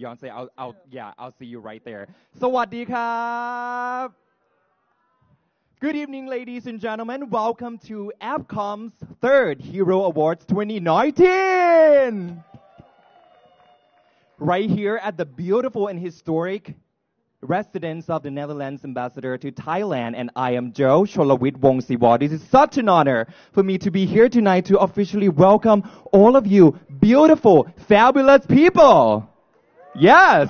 Beyonce. I'll see you right there. สวัสดีครับ Good evening, ladies and gentlemen. Welcome to APCOM's third Hero Awards 2019. Right here at the beautiful and historic residence of the Netherlands ambassador to Thailand, and I am Joe Cholawit Wongsiwa. This is such an honor for me to be here tonight to officially welcome all of you beautiful, fabulous people. Yes.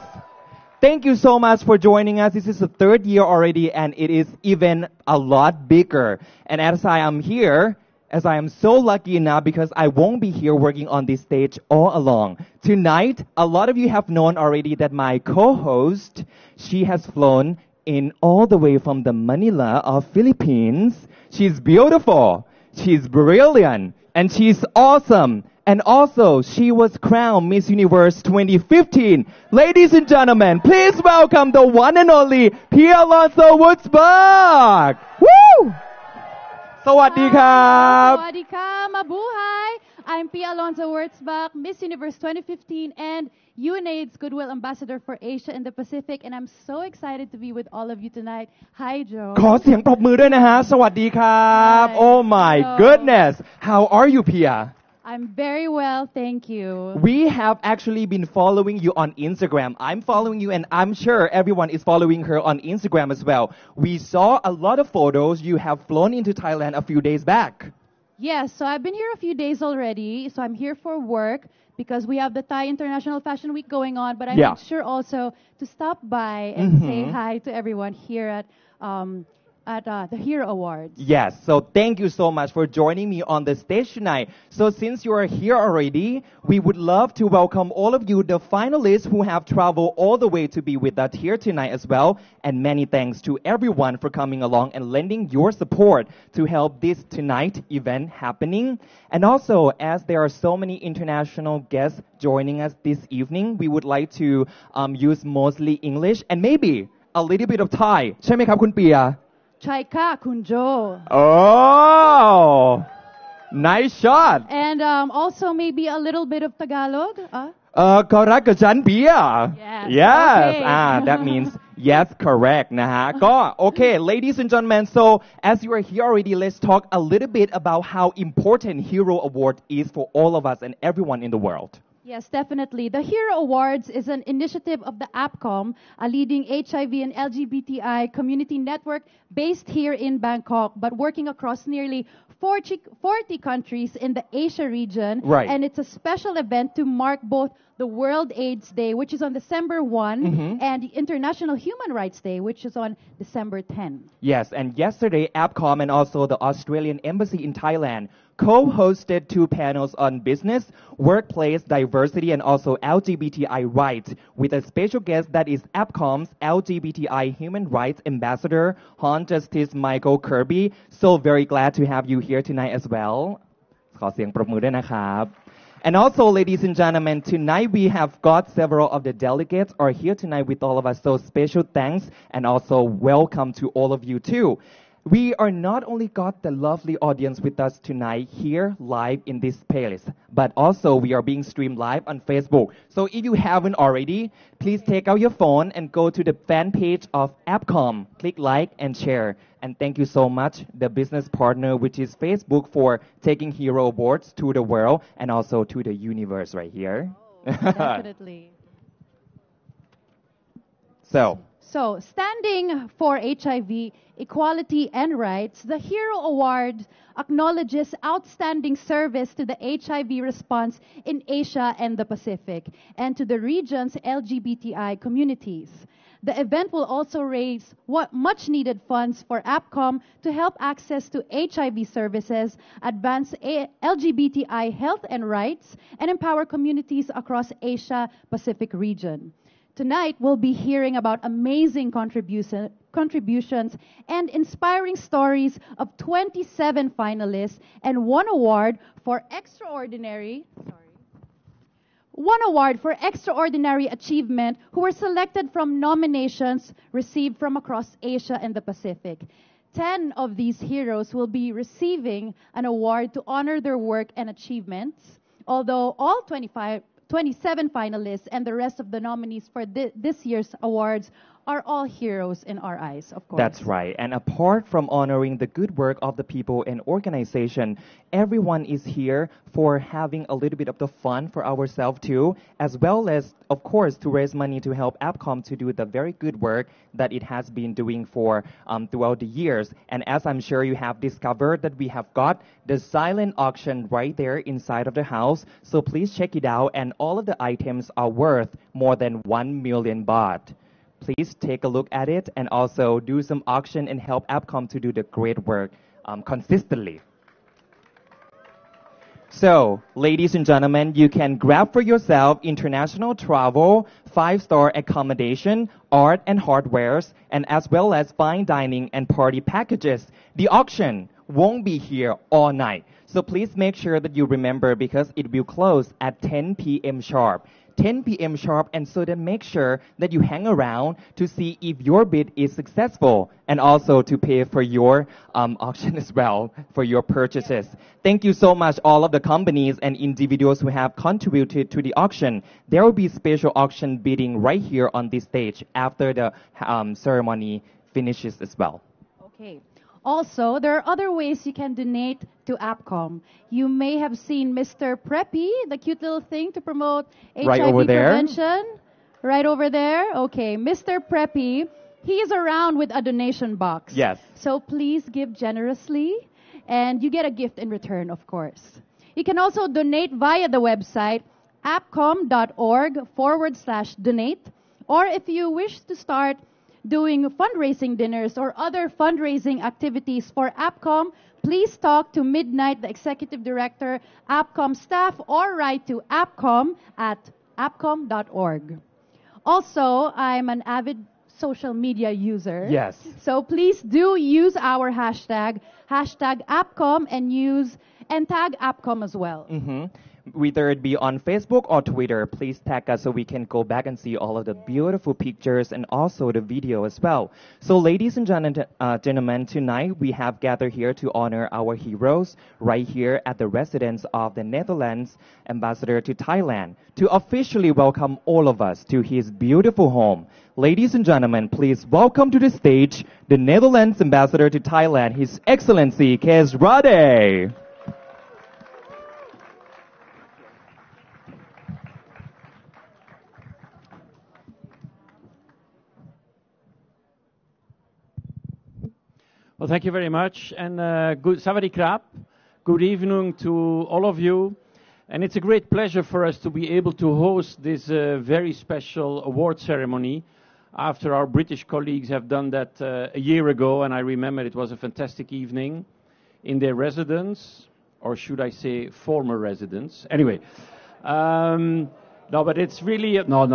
Thank you so much for joining us. This is the third year already, and it is even a lot bigger. And as I am here, as I am so lucky enough because I won't be here working on this stage all along. Tonight, a lot of you have known already that my co-host, she has flown in all the way from the Manila of Philippines. She's beautiful, she's brilliant, and she's awesome. And also, she was crowned Miss Universe 2015. Ladies and gentlemen, please welcome the one and only Pia Alonso Woodsbach. Woo! สวัสดีครับ สวัสดีค่ะ Mabuhay! I'm Pia Alonso Wurtzbach, Miss Universe 2015 and UNAIDS Goodwill Ambassador for Asia and the Pacific, and I'm so excited to be with all of you tonight. Hi, Joe. ขอเสียงปรบมือด้วยนะฮะ สวัสดีครับ Hi. Oh my Hello. goodness. How are you, Pia? I'm very well, thank you. We have actually been following you on Instagram. I'm following you, and I'm sure everyone is following her on Instagram as well. We saw a lot of photos. You have flown into Thailand a few days back. Yes, so I've been here a few days already. So I'm here for work because we have the Thai International Fashion Week going on. But I made sure also to stop by and say hi to everyone here at the Hero Awards. Yes, so thank you so much for joining me on the stage tonight. So since you are here already, we would love to welcome all of you, the finalists who have traveled all the way to be with us here tonight as well. And many thanks to everyone for coming along and lending your support to help this tonight event happening. And also, as there are so many international guests joining us this evening, we would like to use mostly English and maybe a little bit of Thai. ใช่ไหมครับคุณเปีย Chaika Kunjo. Oh, nice shot. And also maybe a little bit of Tagalog. ก็รักกับฉันเปีย Yes. Okay. That means yes, correct นะฮะ ก็ okay, ladies and gentlemen, so as you are here already, let's talk a little bit about how important Hero Award is for all of us and everyone in the world. Yes, definitely. The Hero Awards is an initiative of the APCOM, a leading HIV and LGBTI community network based here in Bangkok, but working across nearly 40 countries in the Asia region. Right. And it's a special event to mark both the World AIDS Day, which is on December 1, and the International Human Rights Day, which is on December 10. Yes, and yesterday, APCOM and also the Australian Embassy in Thailand co-hosted 2 panels on business, workplace diversity, and also LGBTI rights with a special guest that is APCOM's LGBTI Human Rights Ambassador, Hon Justice Michael Kirby. So very glad to have you here tonight as well. ขอเสียงปรบมือด้วยนะครับ And also, ladies and gentlemen, tonight we have got several of the delegates are here tonight with all of us. So special thanks and also welcome to all of you too. We are not only got the lovely audience with us tonight here live in this place, but also we are being streamed live on Facebook. So if you haven't already, please take out your phone and go to the fan page of APCOM. Click like and share. And thank you so much, the business partner, which is Facebook, for taking Hero Awards to the world and also to the universe right here. Definitely. So, standing for HIV, equality, and rights, the Hero Award acknowledges outstanding service to the HIV response in Asia and the Pacific, and to the region's LGBTI communities. The event will also raise much-needed funds for APCOM to help access to HIV services, advance LGBTI health and rights, and empower communities across Asia-Pacific region. Tonight, we'll be hearing about amazing contributions and inspiring stories of 27 finalists and one award for extraordinary achievement who were selected from nominations received from across Asia and the Pacific. 10 of these heroes will be receiving an award to honor their work and achievements, although all 25 27 finalists, and the rest of the nominees for this year's awards are all heroes in our eyes, of course. That's right. And apart from honoring the good work of the people and organization, everyone is here for having a little bit of the fun for ourselves too, as well as, of course, to raise money to help APCOM to do the very good work that it has been doing for throughout the years. And as I'm sure you have discovered that we have got the silent auction right there inside of the house. So please check it out. And all of the items are worth more than 1 million baht. Please take a look at it and also do some auction and help APCOM to do the great work consistently. So, ladies and gentlemen, you can grab for yourself international travel, 5-star accommodation, art and hardwares, and as well as fine dining and party packages. The auction won't be here all night. So please make sure that you remember because it will close at 10 p.m. sharp. 10 p.m. sharp, and so then make sure that you hang around to see if your bid is successful and also to pay for your auction as well, for your purchases. Thank you so much, all of the companies and individuals who have contributed to the auction. There will be special auction bidding right here on this stage after the ceremony finishes as well. Okay. Also, there are other ways you can donate to APCOM. You may have seen Mr. Preppy, the cute little thing to promote Right HIV over there. prevention. Right over there? Okay. Mr. Preppy, he is around with a donation box. Yes. So please give generously, and you get a gift in return, of course. You can also donate via the website apcom.org/donate, or if you wish to start doing fundraising dinners or other fundraising activities for APCOM, please talk to Midnight, the Executive Director, APCOM staff, or write to apcom@apcom.org. Also, I'm an avid social media user. Yes. So please do use our hashtag APCOM, and tag APCOM as well. Whether it be on Facebook or Twitter, please tag us so we can go back and see all of the beautiful pictures and also the video as well. So ladies and gentlemen, tonight we have gathered here to honor our heroes right here at the residence of the Netherlands ambassador to Thailand to officially welcome all of us to his beautiful home. Ladies and gentlemen, please welcome to the stage the Netherlands ambassador to Thailand, His Excellency Kes Rade. Well, thank you very much, and good Sawadee Krap. Good evening to all of you, and it's a great pleasure for us to be able to host this very special award ceremony after our British colleagues have done that a year ago, and I remember it was a fantastic evening in their residence, or should I say former residence. Anyway, no, but it's really, no.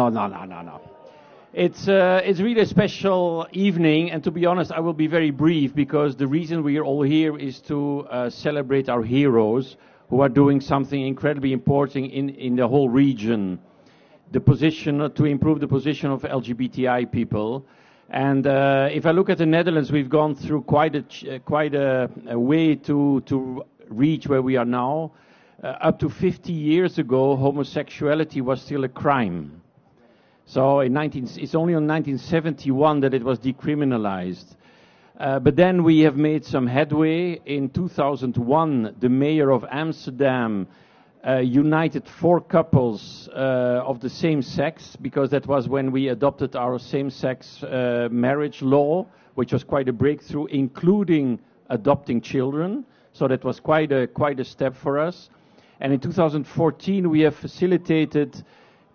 It's really a special evening, and to be honest, I will be very brief because the reason we are all here is to celebrate our heroes who are doing something incredibly important in the whole region. The position to improve the position of LGBTI people, and if I look at the Netherlands, we've gone through quite a way to reach where we are now. Up to 50 years ago, homosexuality was still a crime. So it's only in 1971 that it was decriminalized. But then we have made some headway. In 2001, the mayor of Amsterdam united 4 couples of the same sex, because that was when we adopted our same-sex marriage law, which was quite a breakthrough, including adopting children. So that was quite a step for us. And in 2014, we have facilitated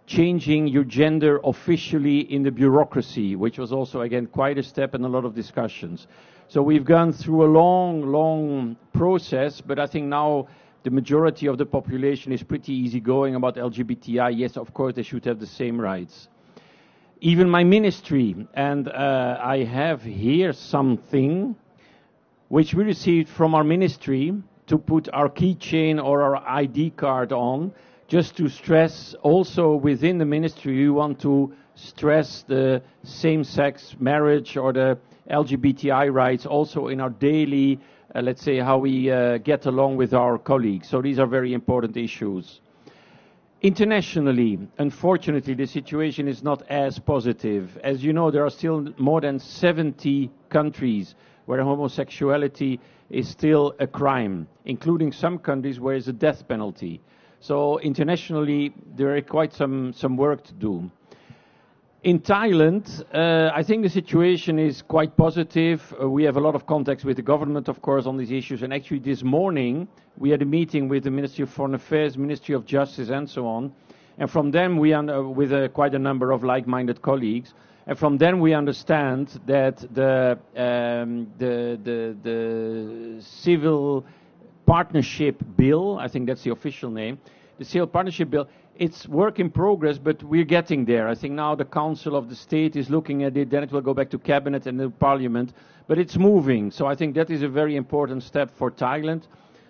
changing your gender officially in the bureaucracy, which was also, again, quite a step and a lot of discussions. So we've gone through a long process, but I think now the majority of the population is pretty easygoing about LGBTI. Yes, of course, they should have the same rights. Even my ministry, and I have here something which we received from our ministry to put our keychain or our ID card on, just to stress also within the ministry, we want to stress the same-sex marriage or the LGBTI rights also in our daily, let's say, how we get along with our colleagues. So these are very important issues. Internationally, unfortunately, the situation is not as positive. As you know, there are still more than 70 countries where homosexuality is still a crime, including some countries where it's a death penalty. So internationally, there is quite some work to do. In Thailand, I think the situation is quite positive. We have a lot of contacts with the government, of course, on these issues. And actually this morning, we had a meeting with the Ministry of Foreign Affairs, Ministry of Justice, and so on. And from them, with quite a number of like-minded colleagues, and from them we understand that the Civil Partnership Bill, I think that's the official name, the Civil Partnership Bill, it's work in progress, but we're getting there. I think now the Council of the State is looking at it, then it will go back to Cabinet and the Parliament, but it's moving. So I think that is a very important step for Thailand.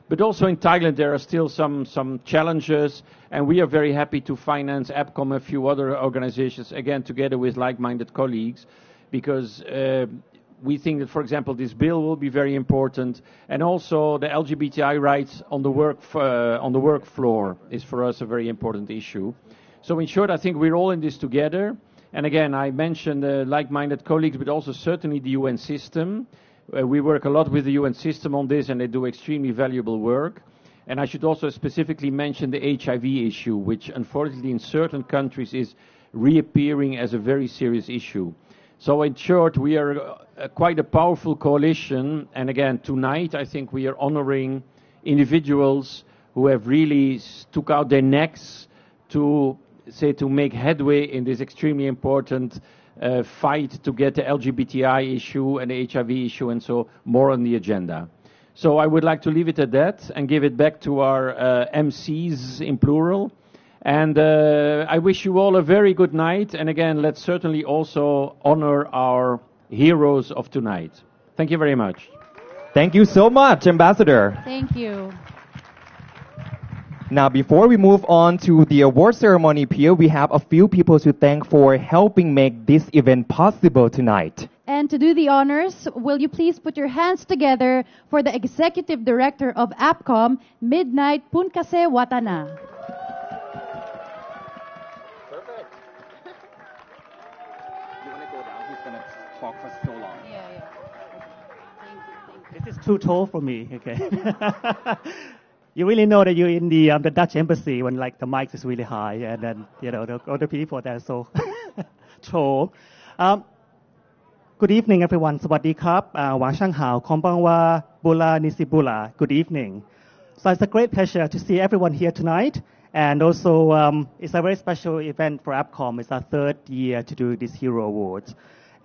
But also in Thailand there are still some challenges, and we are very happy to finance APCOM and a few other organizations, again together with like-minded colleagues, because we think that, for example, this bill will be very important, and also the LGBTI rights on the work floor is for us a very important issue. So in short, I think we're all in this together. And again, I mentioned like-minded colleagues, but also certainly the UN system. We work a lot with the UN system on this, and they do extremely valuable work. And I should also specifically mention the HIV issue, which unfortunately in certain countries is reappearing as a very serious issue. So in short, we are quite a powerful coalition, and again, tonight I think we are honoring individuals who have really stuck out their necks to make headway in this extremely important fight to get the LGBTI issue and the HIV issue and so more on the agenda. So I would like to leave it at that and give it back to our MCs in plural. And I wish you all a very good night. And again, let's certainly also honor our heroes of tonight. Thank you very much. Thank you so much, Ambassador. Thank you. Now, before we move on to the award ceremony, Pierre, we have a few people to thank for helping make this event possible tonight. And to do the honors, will you please put your hands together for the Executive Director of APCOM, Midnight Punkase Watana. For so long. Yeah. This is too tall for me. Okay. You really know that you're in the Dutch embassy when like the mic is really high, and then the other people that are so tall. Good evening, everyone. สวัสดีครับ หวังช่างหาว konbanwa, bula nisibula. Good evening. So it's a great pleasure to see everyone here tonight, and also it's a very special event for APCOM. It's our third year to do this Hero Awards.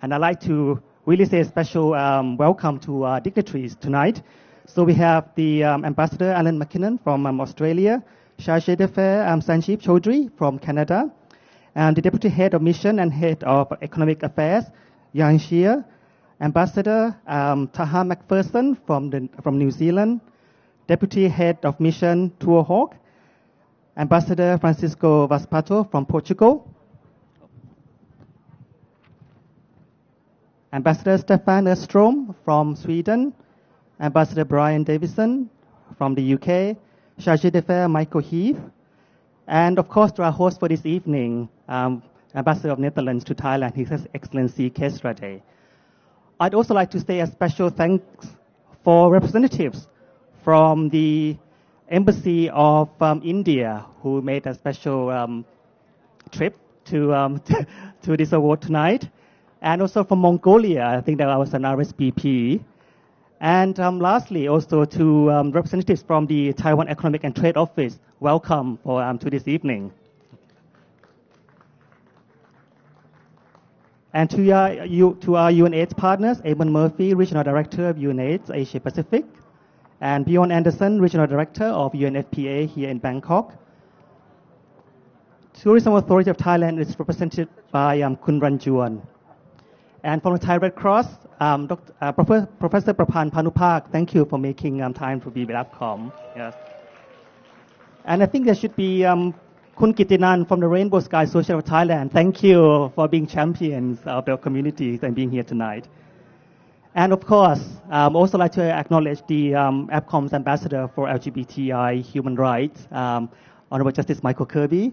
And I'd like to really say a special welcome to our dignitaries tonight. So we have the Ambassador Alan McKinnon from Australia, Chargé d'Affaires Sanjeev Chaudhry from Canada, and the Deputy Head of Mission and Head of Economic Affairs, Yang Shia, Ambassador Taha McPherson from New Zealand, Deputy Head of Mission Tua Hawk, Ambassador Francisco Vaspato from Portugal, Ambassador Stefan Östrom from Sweden, Ambassador Brian Davison from the UK, Chargé d'Affaires Michael Heath, and of course to our host for this evening, Ambassador of Netherlands to Thailand, His Excellency Kesrade. I'd also like to say a special thanks for representatives from the Embassy of India who made a special trip to this award tonight. And also from Mongolia, I think that I was an RSVP. And lastly, also to representatives from the Taiwan Economic and Trade Office, welcome to this evening. And to our UNAIDS partners, Eamon Murphy, Regional Director of UNAIDS Asia Pacific, and Bjorn Anderson, Regional Director of UNFPA here in Bangkok. Tourism Authority of Thailand is represented by Kun Ranjuan. And from the Thai Red Cross, Professor Prapan Panupak, thank you for making time to be with APCOM. Yes. And I think there should be Kun Kitinan from the Rainbow Sky Association of Thailand. Thank you for being champions of the communities and being here tonight. And of course, also like to acknowledge the APCOM's ambassador for LGBTI human rights, Honorable Justice Michael Kirby,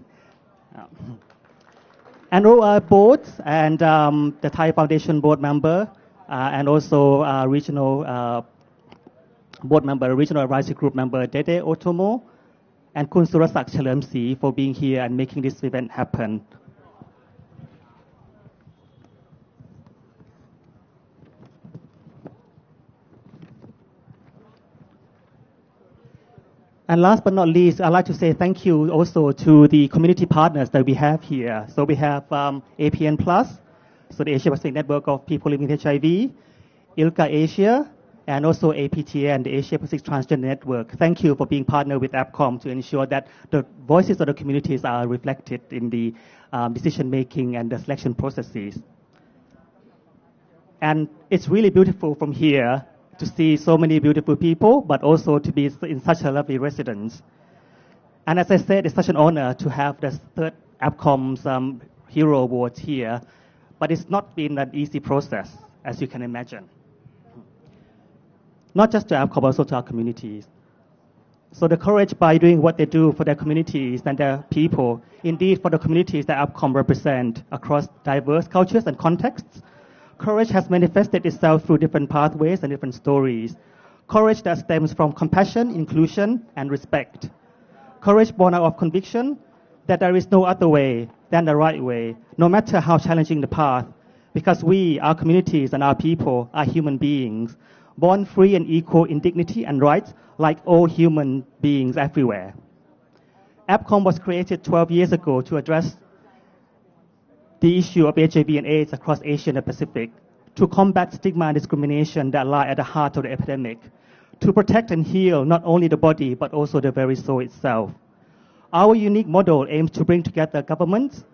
and all our boards and the Thai Foundation board member, and also regional board member, regional advisory group member Dede Otomo, and Kun Surasak Chalermsi for being here and making this event happen. And last but not least, I'd like to say thank you also to the community partners that we have here. So we have APN Plus, so the Asia Pacific Network of People Living with HIV, ILCA Asia, and also APTN, the Asia Pacific Transgender Network. Thank you for being partnered with APCOM to ensure that the voices of the communities are reflected in the decision-making and the selection processes. And it's really beautiful from here to see so many beautiful people, but also to be in such a lovely residence. And as I said, it's such an honor to have the third APCOM's Hero Awards here, but it's not been an easy process, as you can imagine. Not just to APCOM, but also to our communities. So the courage by doing what they do for their communities and their people, indeed for the communities that APCOM represent across diverse cultures and contexts, courage has manifested itself through different pathways and different stories. Courage that stems from compassion, inclusion, and respect. Courage born out of conviction that there is no other way than the right way, no matter how challenging the path, because we, our communities and our people, are human beings, born free and equal in dignity and rights like all human beings everywhere. APCOM was created 12 years ago to address the issue of HIV and AIDS across Asia and the Pacific, to combat stigma and discrimination that lie at the heart of the epidemic, to protect and heal not only the body but also the very soul itself. Our unique model aims to bring together governments,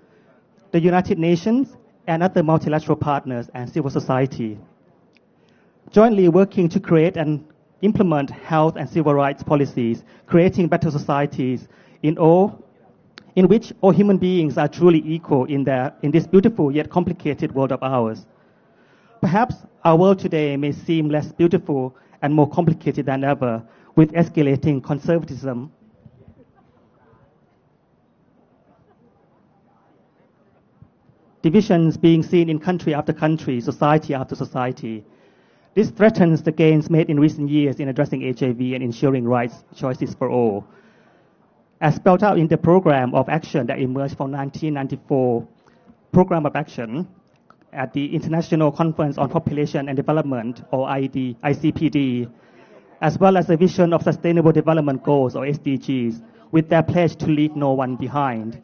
the United Nations, and other multilateral partners and civil society, jointly working to create and implement health and civil rights policies, creating better societies in which all human beings are truly equal in this beautiful yet complicated world of ours. Perhaps our world today may seem less beautiful and more complicated than ever, with escalating conservatism, divisions being seen in country after country, society after society. This threatens the gains made in recent years in addressing HIV and ensuring rights choices for all. As spelled out in the program of action that emerged from 1994, Program of Action at the International Conference on Population and Development, or ICPD, as well as the Vision of Sustainable Development Goals, or SDGs, with their pledge to leave no one behind.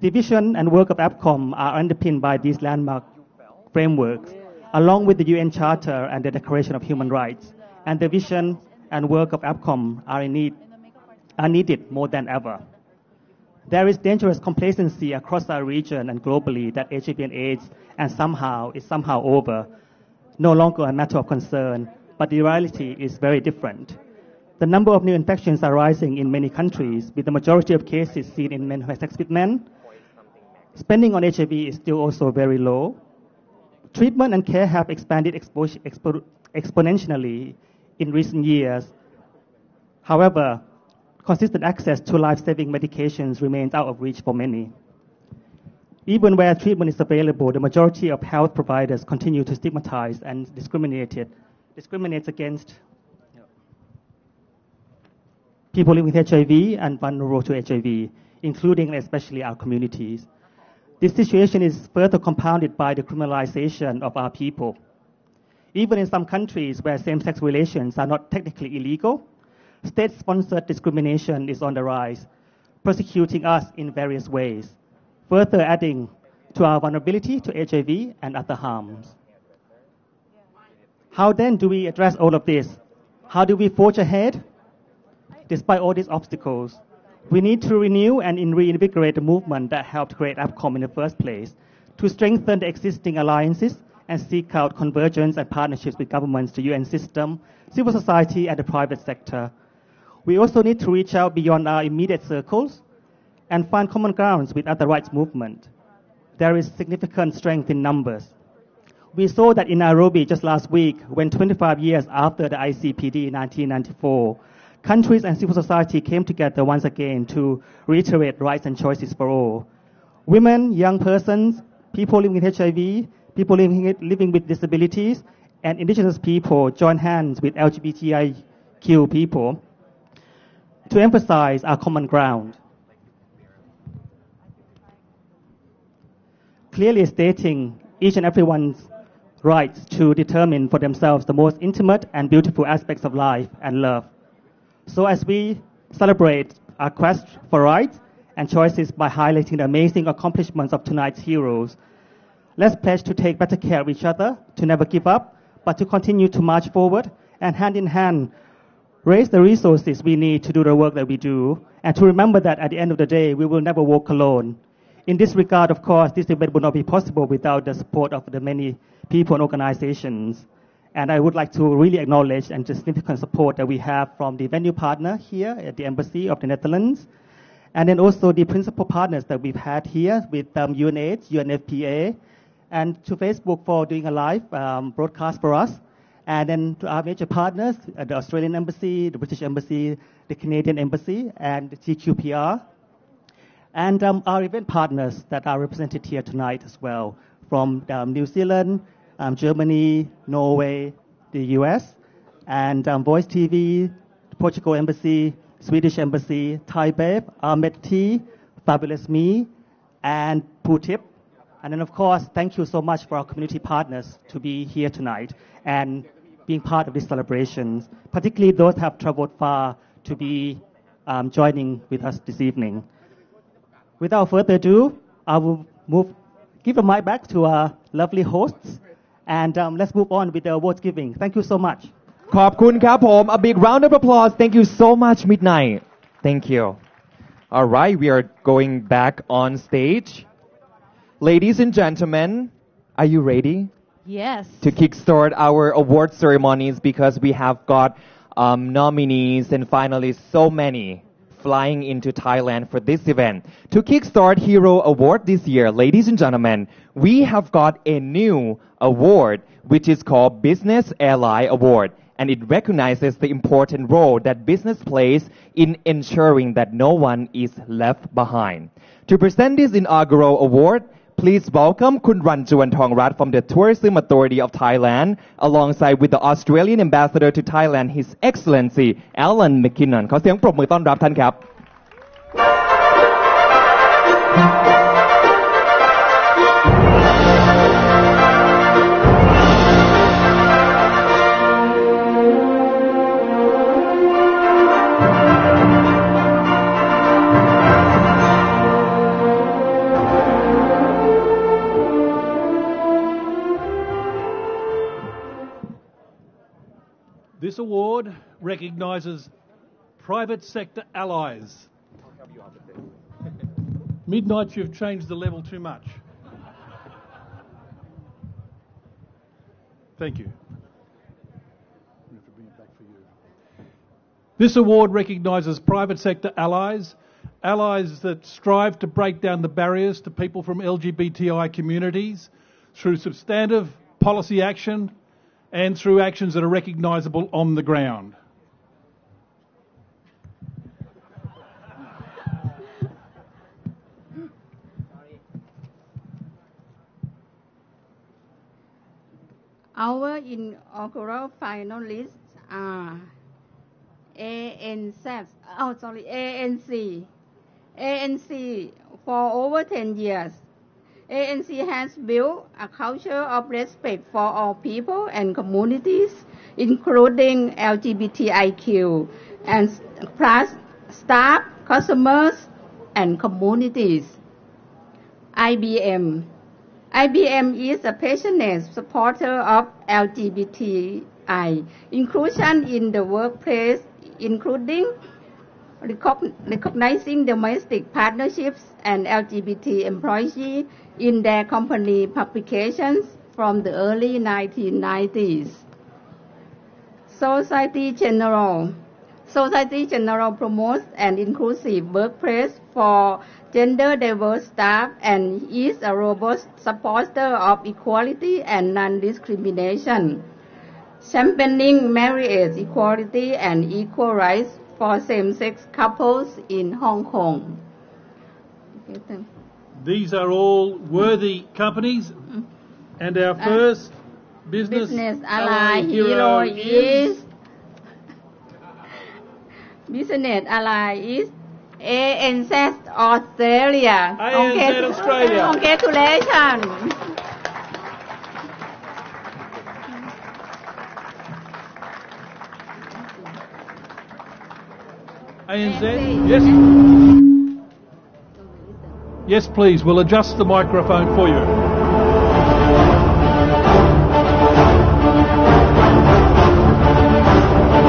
The vision and work of APCOM are underpinned by these landmark frameworks, along with the UN Charter and the Declaration of Human Rights, and the vision and work of APCOM are needed more than ever. There is dangerous complacency across our region and globally that HIV and AIDS is somehow over, no longer a matter of concern, but the reality is very different. The number of new infections are rising in many countries, with the majority of cases seen in men who have sex with men. Spending on HIV is still also very low. Treatment and care have expanded exponentially in recent years. However, consistent access to life-saving medications remains out of reach for many. Even where treatment is available, the majority of health providers continue to stigmatize and discriminate against people living with HIV and vulnerable to HIV, including and especially our communities. This situation is further compounded by the criminalization of our people. Even in some countries where same-sex relations are not technically illegal, state-sponsored discrimination is on the rise, persecuting us in various ways, further adding to our vulnerability to HIV and other harms. How then do we address all of this? How do we forge ahead? Despite all these obstacles, we need to renew and reinvigorate the movement that helped create APCOM in the first place, to strengthen the existing alliances and seek out convergence and partnerships with governments, the UN system, civil society, and the private sector. We also need to reach out beyond our immediate circles and find common grounds with other rights movements. There is significant strength in numbers. We saw that in Nairobi just last week, when 25 years after the ICPD in 1994, countries and civil society came together once again to reiterate rights and choices for all. Women, young persons, people living with HIV, people living with disabilities, and indigenous people join hands with LGBTIQ people to emphasize our common ground. Clearly stating each and everyone's rights to determine for themselves the most intimate and beautiful aspects of life and love. So as we celebrate our quest for rights and choices by highlighting the amazing accomplishments of tonight's heroes, let's pledge to take better care of each other, to never give up, but to continue to march forward and hand in hand raise the resources we need to do the work that we do, and to remember that at the end of the day, we will never walk alone. In this regard, of course, this event would not be possible without the support of the many people and organizations. And I would like to really acknowledge and the significant support that we have from the venue partner here at the Embassy of the Netherlands, and then also the principal partners that we've had here with UNAIDS, UNFPA, and to Facebook for doing a live broadcast for us. And then to our major partners, the Australian Embassy, the British Embassy, the Canadian Embassy, and the TQPR. And our event partners that are represented here tonight as well, from New Zealand, Germany, Norway, the US, and Voice TV, the Portugal Embassy, Swedish Embassy, Thai Babe, Ahmed T, Fabulous Me, and Putip. And then, of course, thank you so much for our community partners to be here tonight and being part of these celebrations, particularly those who have traveled far to be joining with us this evening. Without further ado, I will give the mic back to our lovely hosts, and let's move on with the awards giving. Thank you so much. ขอบคุณครับผม A big round of applause. Thank you so much, Midnight. Thank you. All right, we are going back on stage. Ladies and gentlemen, are you ready Yes. to kickstart our award ceremonies, because we have got nominees and finalists, so many, flying into Thailand for this event. To kickstart Hero Award this year, ladies and gentlemen, we have got a new award which is called Business Ally Award, and it recognizes the important role that business plays in ensuring that no one is left behind. To present this inaugural award, please welcome Kun Ranjuan Thongrat from the Tourism Authority of Thailand, alongside with the Australian Ambassador to Thailand, His Excellency Alan McKinnon. ขอเสียงปรบมือต้อนรับท่านครับ This award recognises private sector allies. Midnight, you've changed the level too much. Thank you. We have to bring it back for you. This award recognises private sector allies, allies that strive to break down the barriers to people from LGBTI communities through substantive policy action and through actions that are recognisable on the ground. Our inaugural finalists are ANC. ANC for over 10 years. ANC has built a culture of respect for all people and communities, including LGBTIQ, and plus staff, customers, and communities. IBM is a passionate supporter of LGBTI inclusion in the workplace, including recognizing domestic partnerships and LGBT employees in their company publications from the early 1990s. Society General promotes an inclusive workplace for gender diverse staff and is a robust supporter of equality and non-discrimination, championing marriage equality and equal rights for same-sex couples in Hong Kong. These are all worthy companies, and our first business ally hero is business ally is ANZ Australia. ANZ Australia. Congratulations. ANZ? Yes. Yes, please. We'll adjust the microphone for you.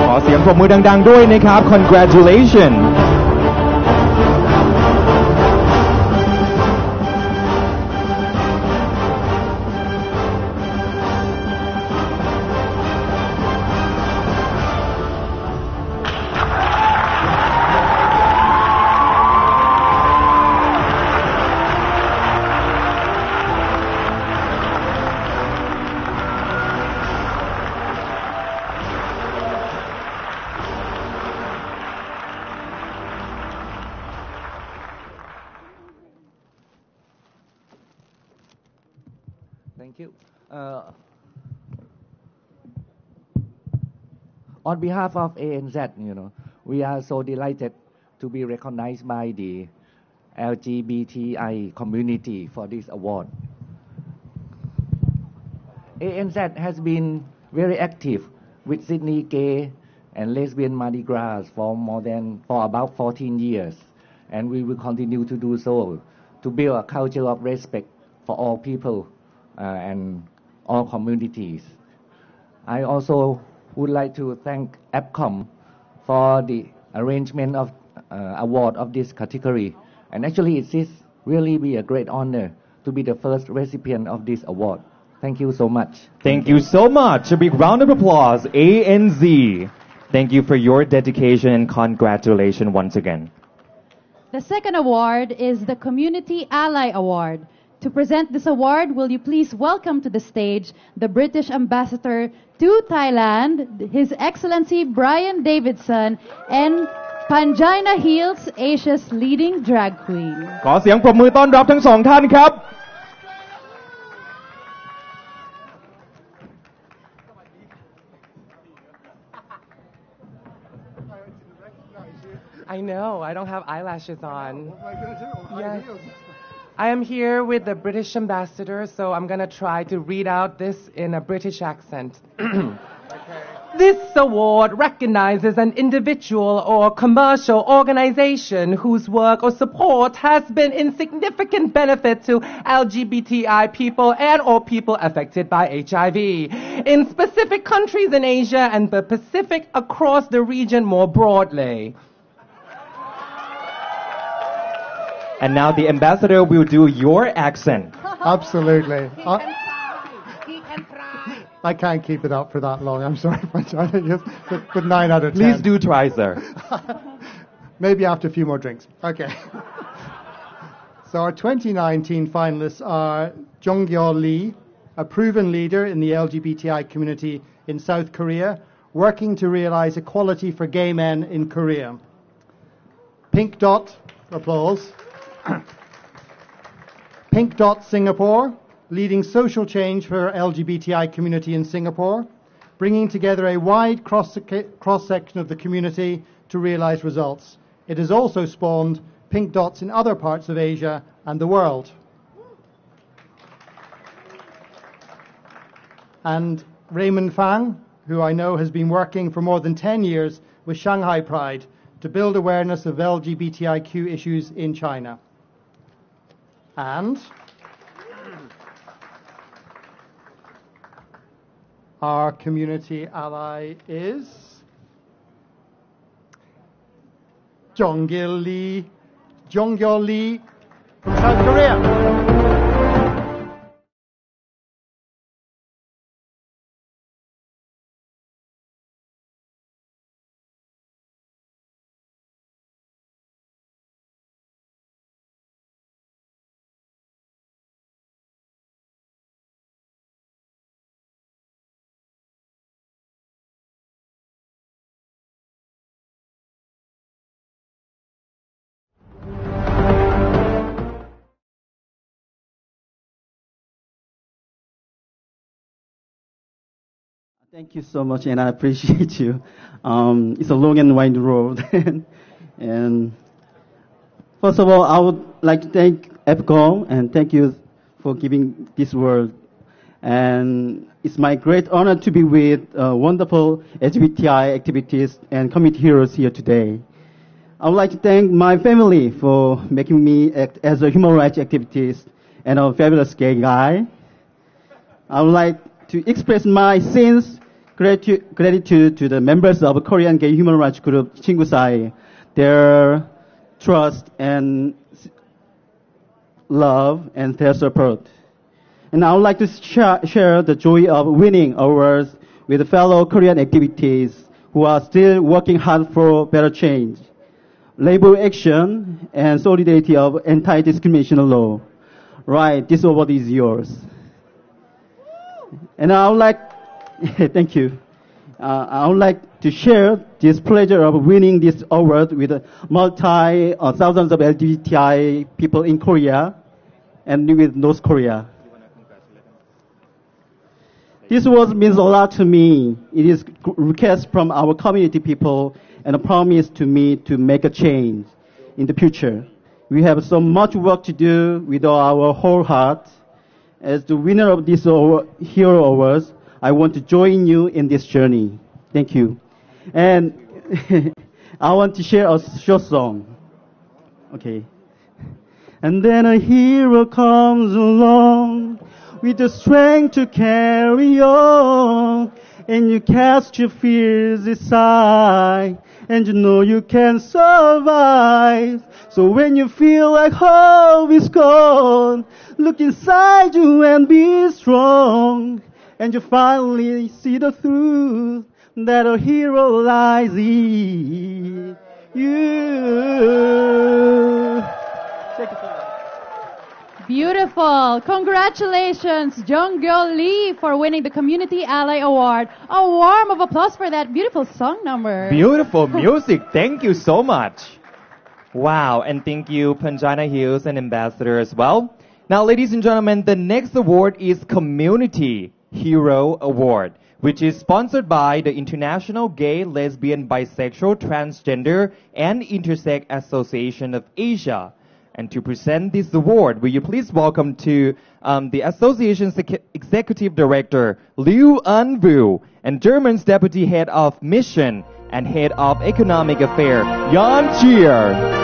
ขอเสียงปรบมือดังๆด้วยนะครับ Congratulations Thank you. On behalf of ANZ, we are so delighted to be recognized by the LGBTI community for this award. ANZ has been very active with Sydney Gay and Lesbian Mardi Gras for about 14 years, and we will continue to do so to build a culture of respect for all people and all communities. I also would like to thank APCOM for the arrangement of award of this category. And actually, it is really be a great honor to be the first recipient of this award. Thank you so much. Thank you so much. A big round of applause, ANZ. Thank you for your dedication and congratulations once again. The second award is the Community Ally Award. To present this award, will you please welcome to the stage the British Ambassador to Thailand, His Excellency Brian Davidson, and Pangina Hills, Asia's leading drag queen. ขอเสียงปรบมือต้อนรับทั้งสองท่านครับ I know, I don't have eyelashes on. Yes. I am here with the British ambassador, so I'm going to try to read out this in a British accent. This award recognizes an individual or commercial organization whose work or support has been in significant benefit to LGBTI people and or people affected by HIV in specific countries in Asia and the Pacific across the region more broadly. And now the ambassador will do your accent. Absolutely. He can try. I can't keep it up for that long. I'm sorry, yes, but 9 out of 10. Please do try, sir. Maybe after a few more drinks. Okay. So our 2019 finalists are Jonggyo Lee, a proven leader in the LGBTI community in South Korea, working to realize equality for gay men in Korea. Pink Dot, applause. Pink Dot Singapore, leading social change for LGBTI community in Singapore, bringing together a wide cross-section of the community to realize results. It has also spawned Pink Dots in other parts of Asia and the world. And Raymond Fang, who I know has been working for more than 10 years with Shanghai Pride to build awareness of LGBTIQ issues in China. And our community ally is Jonggyo Lee from South Korea. Thank you so much, and I appreciate you. It's a long and winding road. And first of all, I would like to thank APCOM and thank you for giving this word. And it's my great honor to be with wonderful LGBTI activities and community heroes here today. I would like to thank my family for making me act as a human rights activist and a fabulous gay guy. I would like to express my sincere gratitude to the members of Korean gay human rights group 친구사이, their trust and love and their support. And I would like to share the joy of winning awards with fellow Korean activities who are still working hard for better change, labor action, and solidarity of anti-discrimination law. Right, this award is yours. And I would like, thank you. I would like to share this pleasure of winning this award with thousands of LGBTI people in Korea and with North Korea. This award means a lot to me. It is a request from our community people and a promise to me to make a change in the future. We have so much work to do with our whole heart. As the winner of this Hero Awards, I want to join you in this journey. Thank you. And I want to share a short song. Okay. And then a hero comes along with the strength to carry on. And you cast your fears aside. And you know you can survive. So when you feel like hope is gone, look inside you and be strong. And you finally see the truth that a hero lies in you. Beautiful. Congratulations, Jongyo Lee, for winning the Community Ally Award. A warm of applause for that beautiful song number. Beautiful music. Thank you so much. Wow. And thank you, Panjana Hills and Ambassador as well. Now, ladies and gentlemen, the next award is Community Hero Award, which is sponsored by the International Gay, Lesbian, Bisexual, Transgender, and Intersex Association of Asia. And to present this award, will you please welcome to the association's executive director, Liu Anvu, and German's deputy head of mission and head of economic affairs, Jan Chier.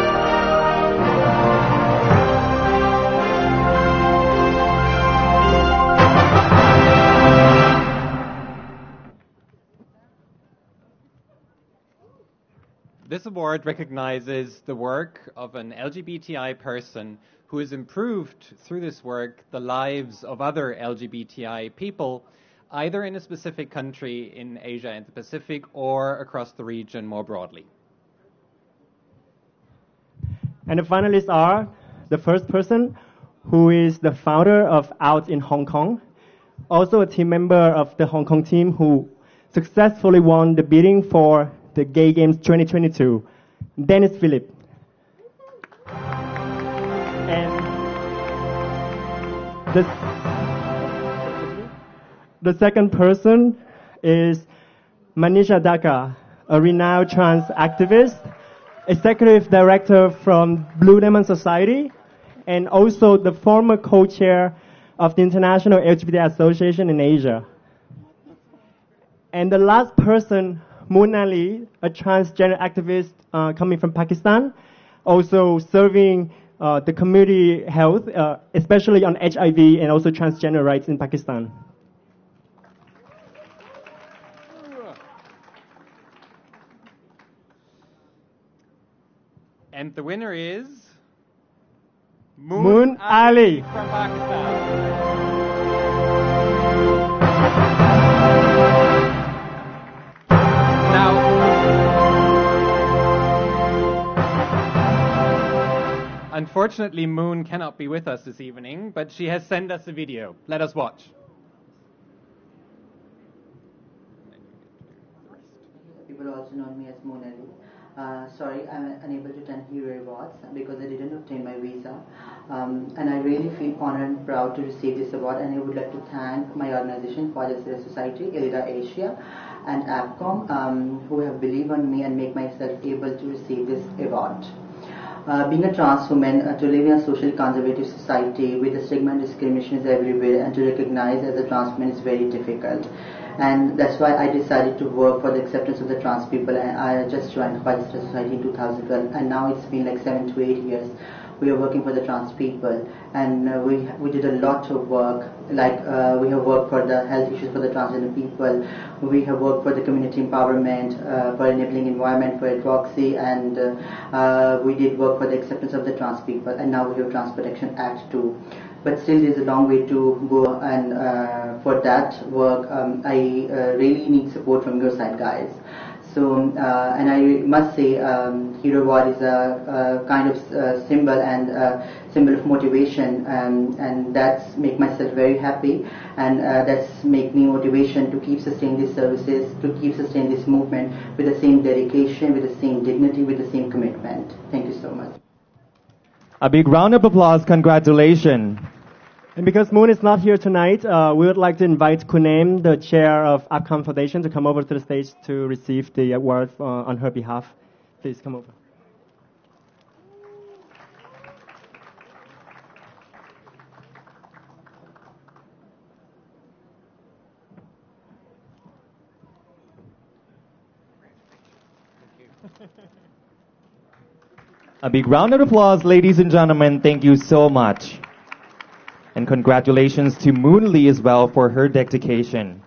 This award recognizes the work of an LGBTI person who has improved through this work the lives of other LGBTI people, either in a specific country in Asia and the Pacific or across the region more broadly. And the finalists are the first person who is the founder of Out in Hong Kong, also a team member of the Hong Kong team who successfully won the bidding for the Gay Games 2022, Dennis Philip. And the second person is Manisha Daka, a renowned trans activist, executive director from Blue Lemon Society, and also the former co-chair of the International LGBT Association in Asia. And the last person, Moon Ali, a transgender activist coming from Pakistan, also serving the community health, especially on HIV and also transgender rights in Pakistan. And the winner is Moon Ali from Pakistan. Unfortunately, Moon cannot be with us this evening, but she has sent us a video. Let us watch. People also know me as Moon Ali. Sorry, I'm unable to attend Hero Awards because I didn't obtain my visa. And I really feel honored and proud to receive this award, and I would like to thank my organization, Father Civil Society, Elida Asia, and APCOM, who have believed on me and make myself able to receive this award. Being a trans woman, to live in a social conservative society with the stigma and discrimination is everywhere, and to recognize as a trans woman is very difficult. And that's why I decided to work for the acceptance of the trans people, and I just joined White Society in 2012, and now it's been like 7 to 8 years. We are working for the trans people, and we did a lot of work, like we have worked for the health issues for the transgender people, we have worked for the community empowerment, for enabling environment for advocacy, and we did work for the acceptance of the trans people, and now we have Trans Protection Act too. But still there's a long way to go, and for that work I really need support from your side, guys. So, and I must say Hero Award is a kind of symbol and symbol of motivation, and that's make myself very happy, and that's make me motivation to keep sustaining these services, to keep sustaining this movement with the same dedication, with the same dignity, with the same commitment. Thank you so much. A big round of applause. Congratulations. And because Moon is not here tonight, we would like to invite Kunem, the chair of APCOM Foundation, to come over to the stage to receive the award on her behalf. Please come over. A big round of applause, ladies and gentlemen. Thank you so much. And congratulations to Moon Lee as well for her dedication.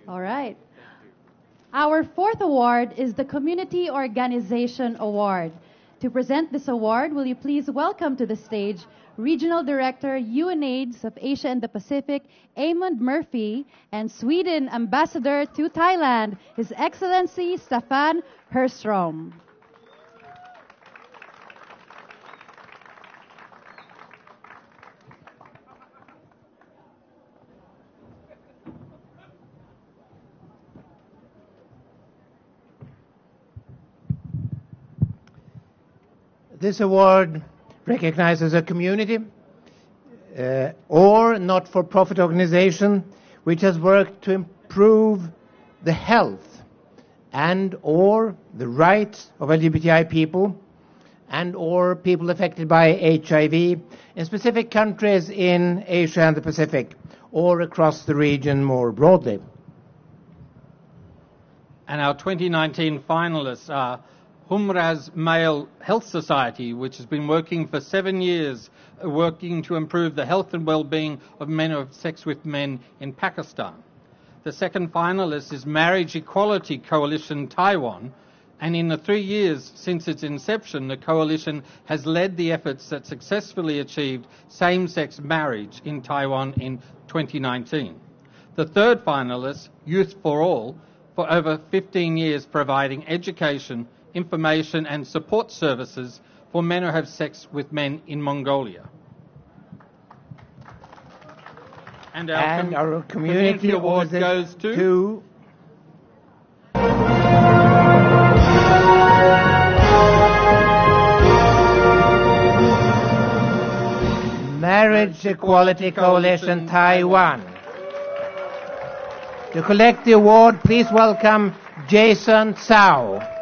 All right. Our fourth award is the Community Organization Award. To present this award, will you please welcome to the stage Regional Director, UNAIDS of Asia and the Pacific, Amund Murphy, and Sweden Ambassador to Thailand, His Excellency Staffan Herstrom. This award recognizes a community or not-for-profit organization which has worked to improve the health and or the rights of LGBTI people and or people affected by HIV in specific countries in Asia and the Pacific or across the region more broadly. And our 2019 finalists are Humraz Male Health Society, which has been working for 7 years, working to improve the health and well-being of men who have sex with men in Pakistan. The second finalist is Marriage Equality Coalition Taiwan, and in the 3 years since its inception, the coalition has led the efforts that successfully achieved same-sex marriage in Taiwan in 2019. The third finalist, Youth for All, for over 15 years providing education, information and support services for men who have sex with men in Mongolia. And our community award goes to Marriage Equality Coalition Taiwan. To collect the award, please welcome Jason Tsao.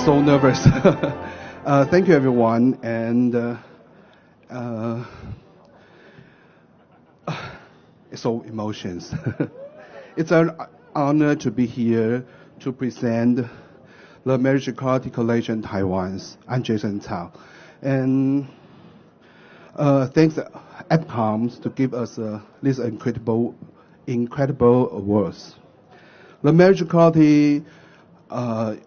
So nervous. Thank you, everyone, and it's so emotions. It's an honor to be here to present the Marriage Equality Coalition Taiwan's. I'm Jason Cao. And thanks APCOM to give us this incredible awards. The Marriage Equality Marriage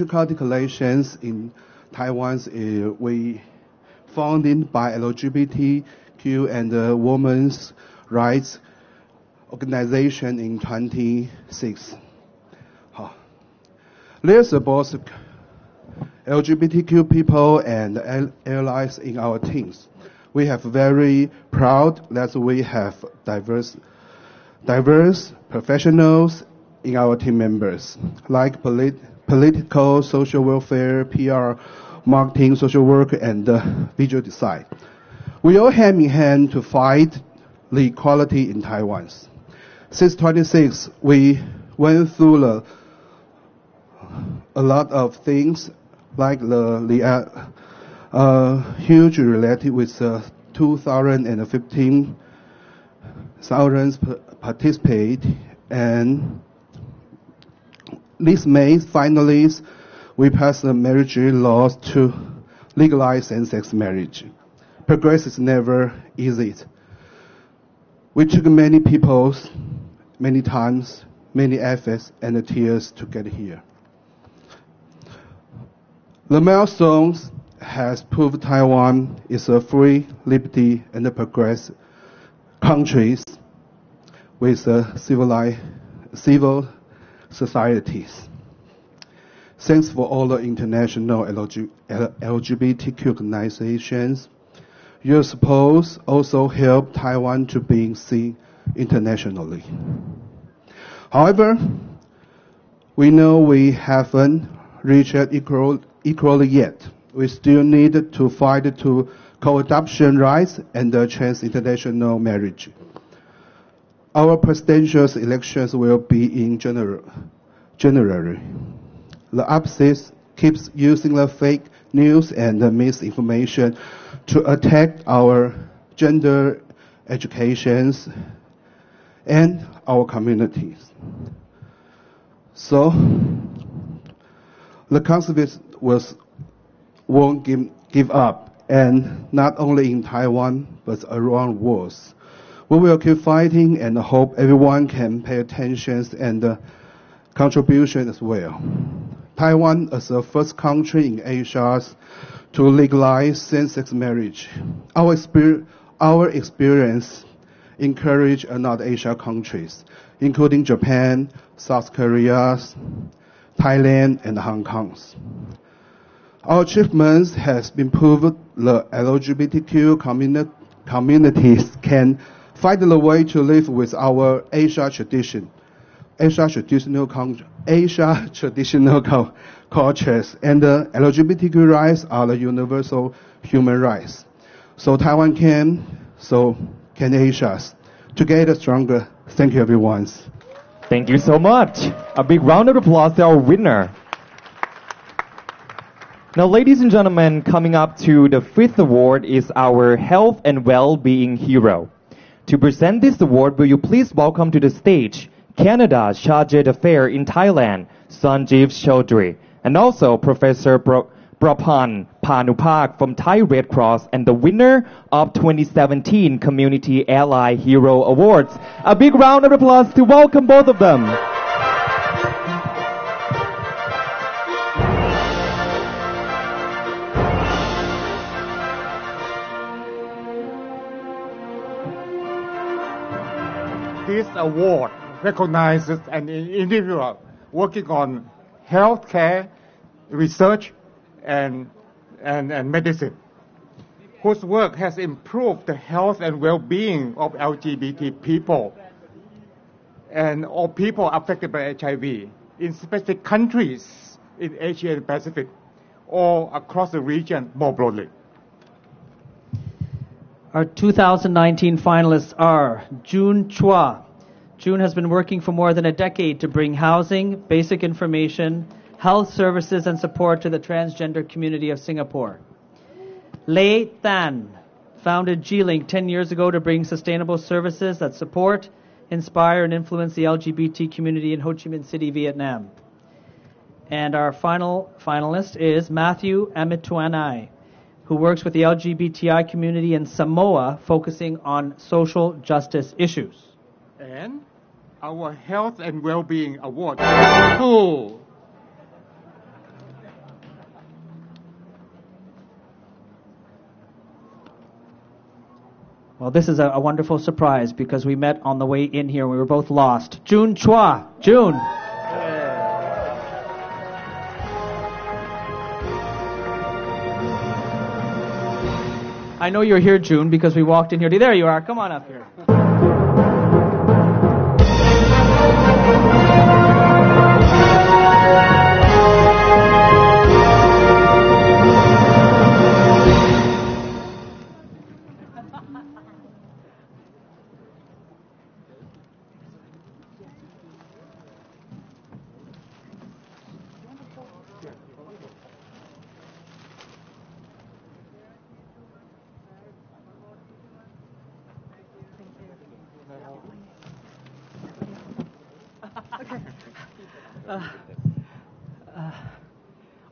Equality Coalitions in Taiwan we founded by LGBTQ and women's rights organization in 26. There's both LGBTQ people and allies in our teams. We have very proud that we have diverse professionals in our team members, like political, social welfare, PR, marketing, social work, and visual design. We all hand in hand to fight the equality in Taiwan. Since 26, we went through a lot of things, like the huge related with 2015 thousands participate, and this May, finally, we passed the marriage laws to legalize same-sex marriage. Progress is never easy. We took many people, many times, many efforts and tears to get here. The milestones has proved Taiwan is a free, liberty, and progress countries with civil societies. Thanks for all the international LGBTQ organizations. Your support also helped Taiwan to being seen internationally. However, we know we haven't reached equally yet. We still need to fight to co-adoption rights and trans international marriage. Our presidential elections will be in January. The opposite keeps using the fake news and misinformation to attack our gender educations and our communities. So, the conservatives won't give up, and not only in Taiwan, but around the world. We will keep fighting and hope everyone can pay attention and contribution as well. Taiwan is the first country in Asia to legalize same-sex marriage. Our experience encourage another Asia countries, including Japan, South Korea, Thailand, and Hong Kong. Our achievements has been proved the LGBTQ communities can find the way to live with our Asia traditional cultures, and the LGBTQ rights are the universal human rights. So Taiwan can, so can Asia. Together stronger. Thank you, everyone. Thank you so much. A big round of applause to our winner. Now, ladies and gentlemen, coming up to the fifth award is our Health and Well-Being Hero. To present this award, will you please welcome to the stage Canada's Chargé d'Affaires in Thailand, Sanjeev Chaudhry, and also Professor Prapan Panupak from Thai Red Cross and the winner of 2017 Community Ally Hero Awards. A big round of applause to welcome both of them. This award recognizes an individual working on healthcare, research, and medicine, whose work has improved the health and well-being of LGBT people and all people affected by HIV in specific countries in Asia and Pacific or across the region more broadly. Our 2019 finalists are June Chua. June has been working for more than a decade to bring housing, basic information, health services, and support to the transgender community of Singapore. Lei Tan founded G-Link 10 years ago to bring sustainable services that support, inspire, and influence the LGBT community in Ho Chi Minh City, Vietnam. And our final finalist is Matthew Amituanai, who works with the LGBTI community in Samoa, focusing on social justice issues. And our Health and Well-being Award. Cool. Well, this is a wonderful surprise because we met on the way in here. We were both lost. June Chua. June. I know you're here, June, because we walked in here. There you are. Come on up here.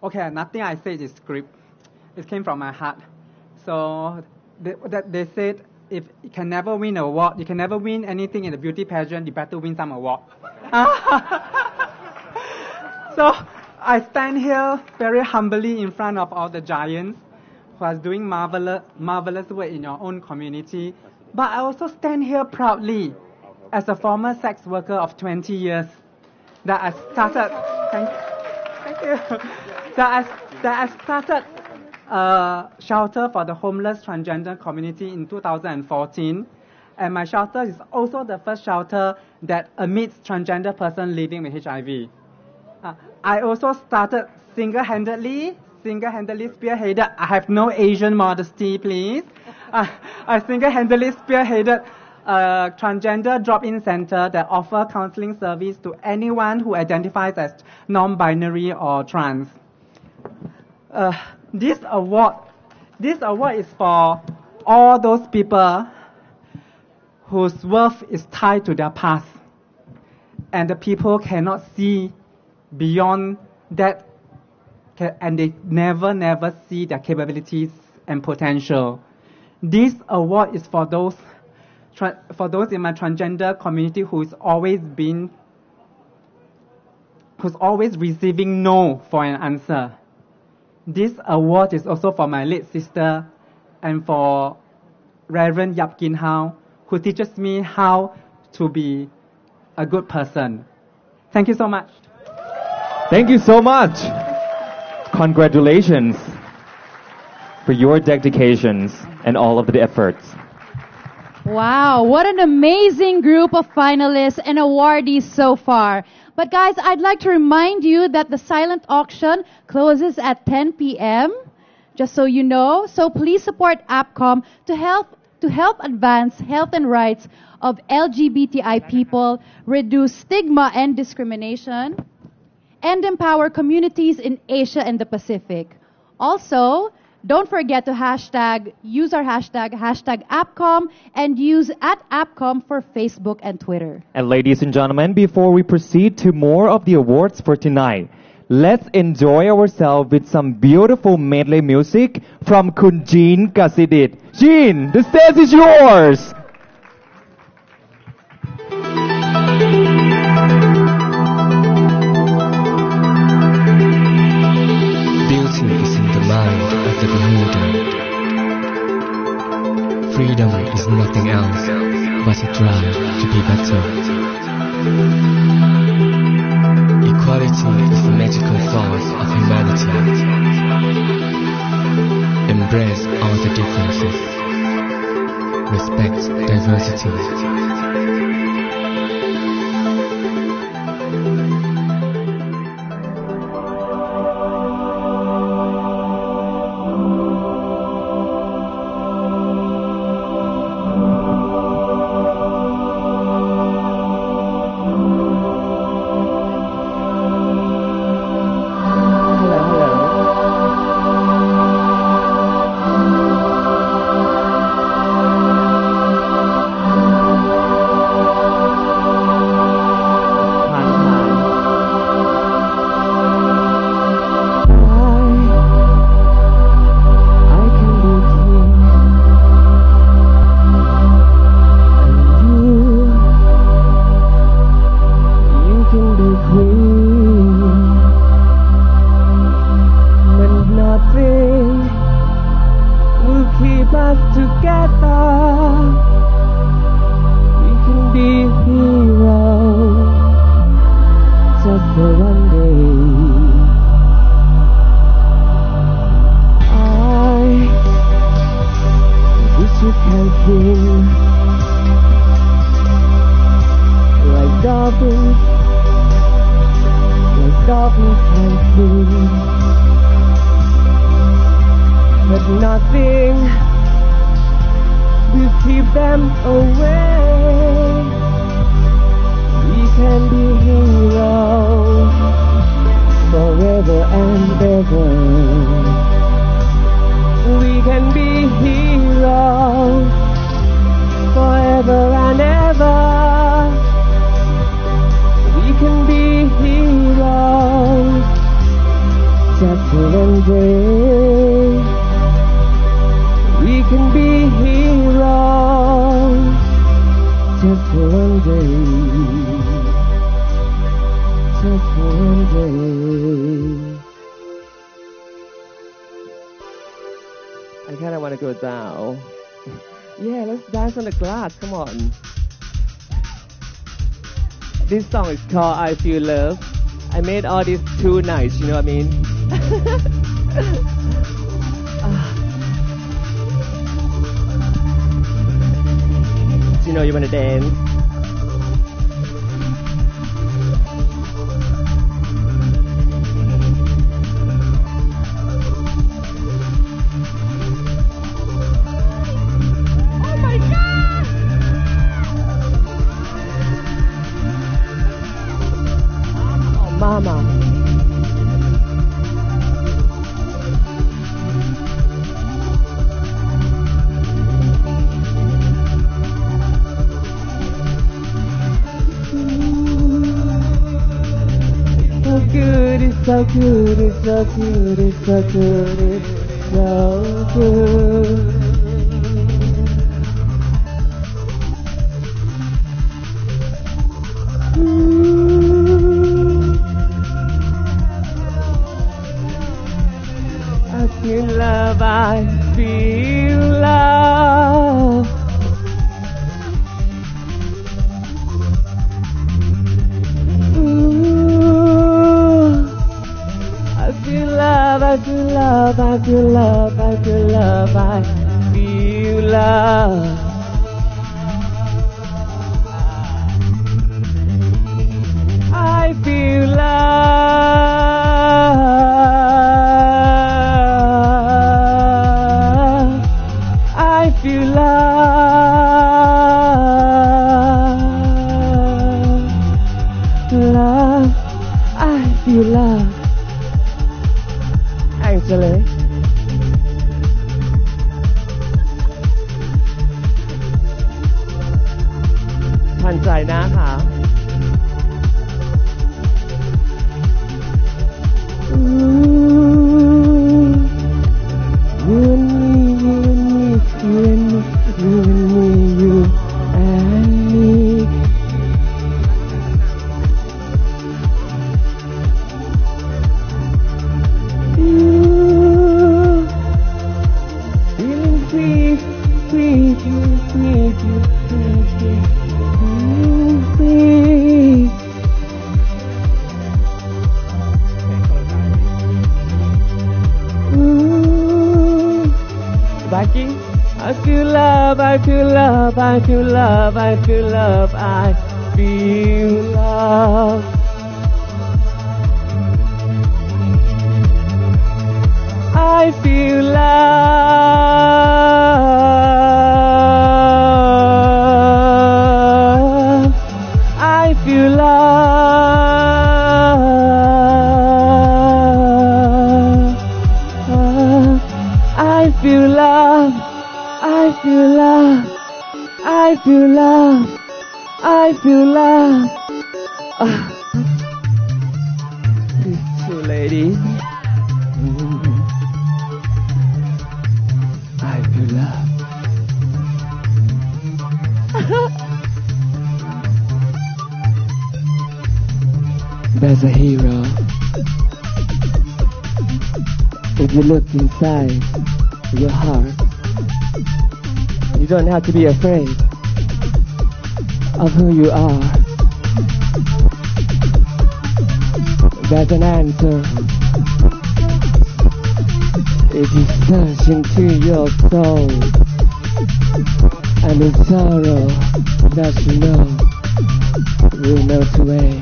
Okay, nothing I say is script. It came from my heart. So they said if you can never win an award, you can never win anything in the beauty pageant, you better win some award. So I stand here very humbly in front of all the giants who are doing marvelous work in your own community. But I also stand here proudly as a former sex worker of 20 years that I started. Thank you. That I started a shelter for the homeless transgender community in 2014. And my shelter is also the first shelter that admits transgender person living with HIV. I also started single-handedly spearheaded. I have no Asian modesty, please. I single-handedly spearheaded a transgender drop-in center that offers counseling service to anyone who identifies as non-binary or trans. This award is for all those people whose worth is tied to their past, and the people cannot see beyond that, and they never see their capabilities and potential. This award is for those in my transgender community who's always receiving no for an answer. This award is also for my late sister and for Reverend Yap Kin Hao, who teaches me how to be a good person. Thank you so much. Thank you so much. Congratulations for your dedications and all of the efforts. Wow, what an amazing group of finalists and awardees so far. But guys, I'd like to remind you that the silent auction closes at 10 p.m., just so you know. So please support APCOM to help advance health and rights of LGBTI people, reduce stigma and discrimination, and empower communities in Asia and the Pacific. Also, don't forget to use our hashtag APCOM, and use @APCOM for Facebook and Twitter. And ladies and gentlemen, before we proceed to more of the awards for tonight, let's enjoy ourselves with some beautiful medley music from Kun Jean Kasidit. Jean, the stage is yours! Beauty is in the mind of the beholder. Freedom is nothing else but a drive to be better. Equality is the magical force of humanity. Embrace all the differences. Respect diversity. we can see, but nothing will keep them away. We can be heroes forever and ever. We can be heroes forever and ever. We can be heroes just for one day. We can be heroes just for one day. Just for one day. I kind of want to go down. Yeah, let's dance on the glass. Come on. This song is called I Feel Love. I made all these 2 nights, you know what I mean? You know you want to dance. Mama. So good, it's so good, it's so good, it's so good, it's so good. I feel love, I feel love. Ooh, I feel love, I feel love, I feel love, I feel love, I feel love. I feel love. I feel love. Love. I feel love. Actually. Tangerine. I feel love, I feel love, I feel love, I feel love, I feel love. I feel love. I feel love. I feel love. I feel love. I feel love. I feel love. These 2 ladies. I feel love. There's a hero. If you look inside your heart, you don't have to be afraid of who you are. There's an answer. If you search into your soul, and in sorrow that you know will melt away.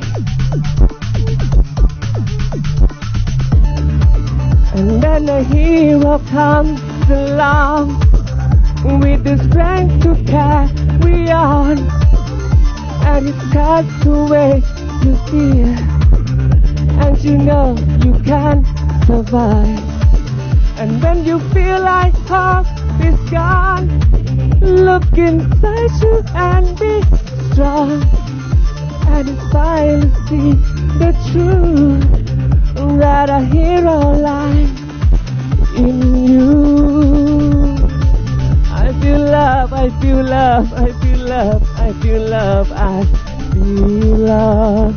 Then a hero comes along with the strength to carry on, and it cuts away your fear, and you know you can survive. And when you feel like hope is gone, look inside you and be strong, and finally see the truth that a hero lies in you. I feel love, I feel love, I feel love, I feel love, I feel love.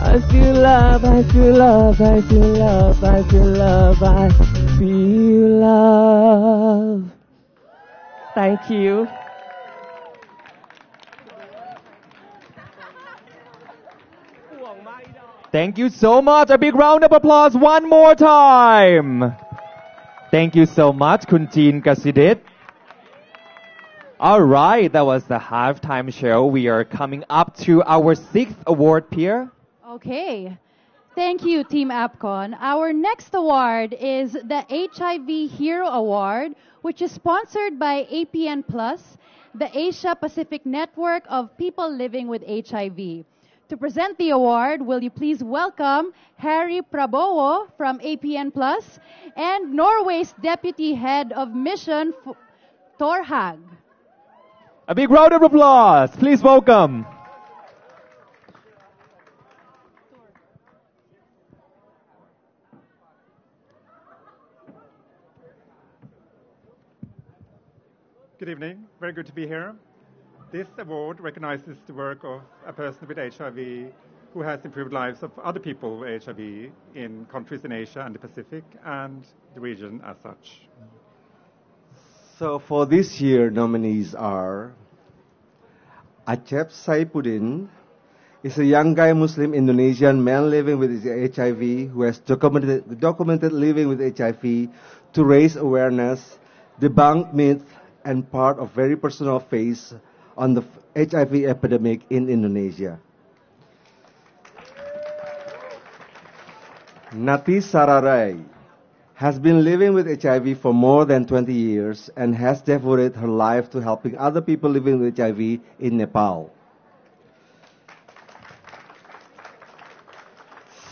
I feel love, I feel love, I feel love, I feel love, I feel love. Thank you. Thank you so much. A big round of applause one more time. Thank you so much, Kun Jean Kasidit. All right, that was the halftime show. We are coming up to our 6th award, Pierre. Okay. Thank you, Team APCOM. Our next award is the HIV Hero Award, which is sponsored by APN+, the Asia Pacific Network of People Living with HIV. To present the award, will you please welcome Harry Prabowo from APN+, and Norway's Deputy Head of Mission, Torhag. A big round of applause. Please welcome. Good evening. Very good to be here. This award recognizes the work of a person with HIV who has improved lives of other people with HIV in countries in Asia and the Pacific and the region as such. So for this year, nominees are Acep Saepudin is a young guy Muslim Indonesian man living with HIV who has documented living with HIV to raise awareness, debunk myths, and part of very personal phase on the HIV epidemic in Indonesia. Nati Sararai has been living with HIV for more than 20 years and has devoted her life to helping other people living with HIV in Nepal.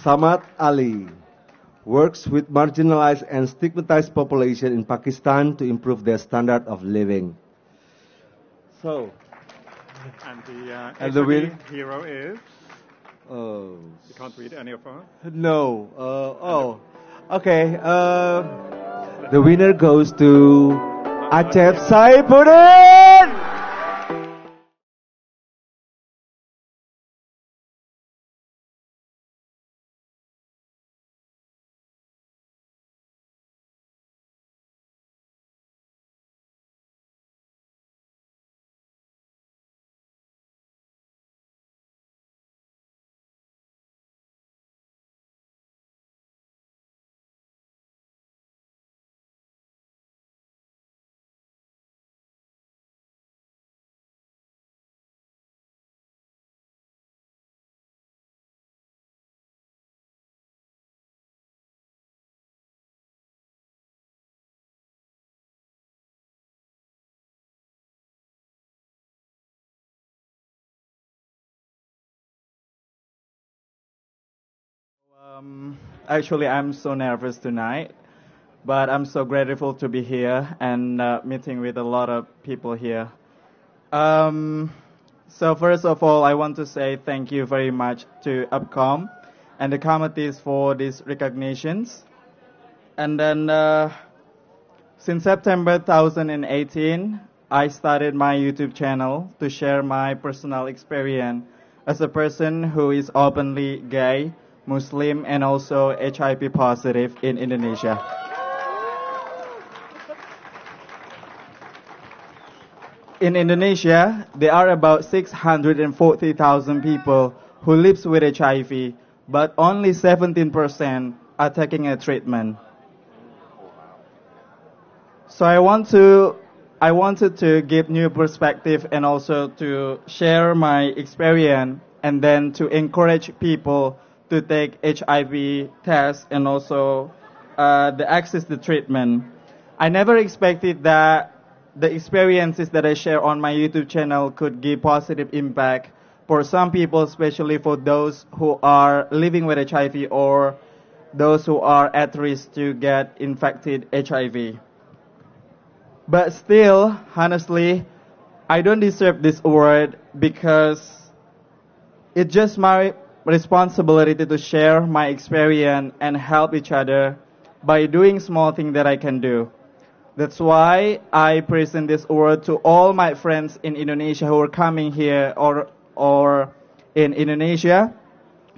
Samad Ali works with marginalized and stigmatized population in Pakistan to improve their standard of living. So, And the And the HIV hero is? Oh. You can't read any of us? No. Okay. The winner goes to Acep Saepudin. Actually, I'm so nervous tonight, but I'm so grateful to be here and meeting with a lot of people here. So first of all, I want to say thank you very much to APCOM and the committees for these recognitions. And then since September 2018, I started my YouTube channel to share my personal experience as a person who is openly gay, Muslim, and also HIV positive in Indonesia. In Indonesia, there are about 640,000 people who live with HIV, but only 17% are taking a treatment. So I want to I wanted to give new perspective and also to share my experience and then to encourage people to take HIV test and also the access to treatment. I never expected that the experiences that I share on my YouTube channel could give positive impact for some people, especially for those who are living with HIV or those who are at risk to get infected HIV. But still, honestly, I don't deserve this award because it's just my responsibility to share my experience and help each other by doing small things that I can do. That's why I present this award to all my friends in Indonesia who are coming here or in Indonesia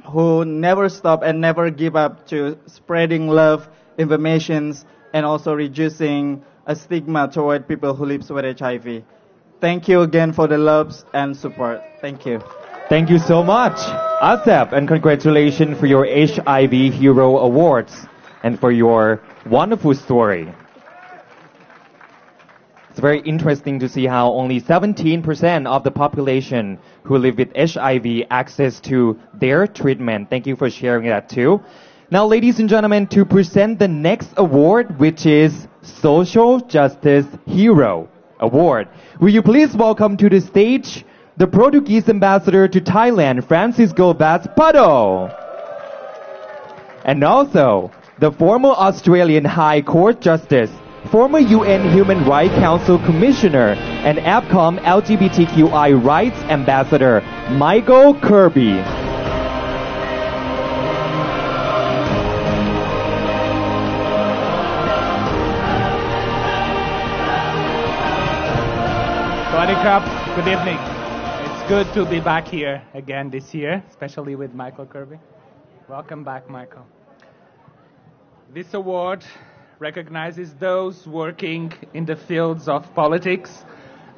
who never stop and never give up to spreading love, informations, and also reducing a stigma toward people who live with HIV. Thank you again for the loves and support. Thank you. Thank you so much, Acep, and congratulations for your HIV Hero Awards and for your wonderful story. It's very interesting to see how only 17% of the population who live with HIV access to their treatment. Thank you for sharing that too. Now, ladies and gentlemen, to present the next award, which is Social Justice Hero Award. Will you please welcome to the stage the Portuguese ambassador to Thailand, Francisco Vaz Pado. And also, the former Australian High Court Justice, former UN Human Rights Council Commissioner, and APCOM LGBTQI Rights Ambassador, Michael Kirby. Good evening. It's good to be back here again this year, especially with Michael Kirby. Welcome back, Michael. This award recognizes those working in the fields of politics,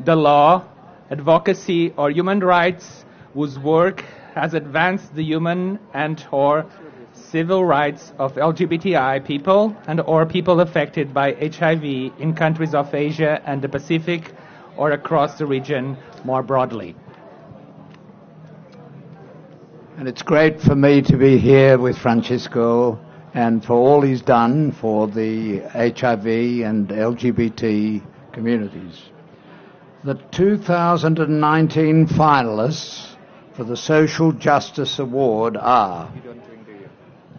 the law, advocacy, or human rights whose work has advanced the human and/or civil rights of LGBTI people and/or people affected by HIV in countries of Asia and the Pacific or across the region more broadly. And it's great for me to be here with Francisco and for all he's done for the HIV and LGBT communities. The 2019 finalists for the Social Justice Award are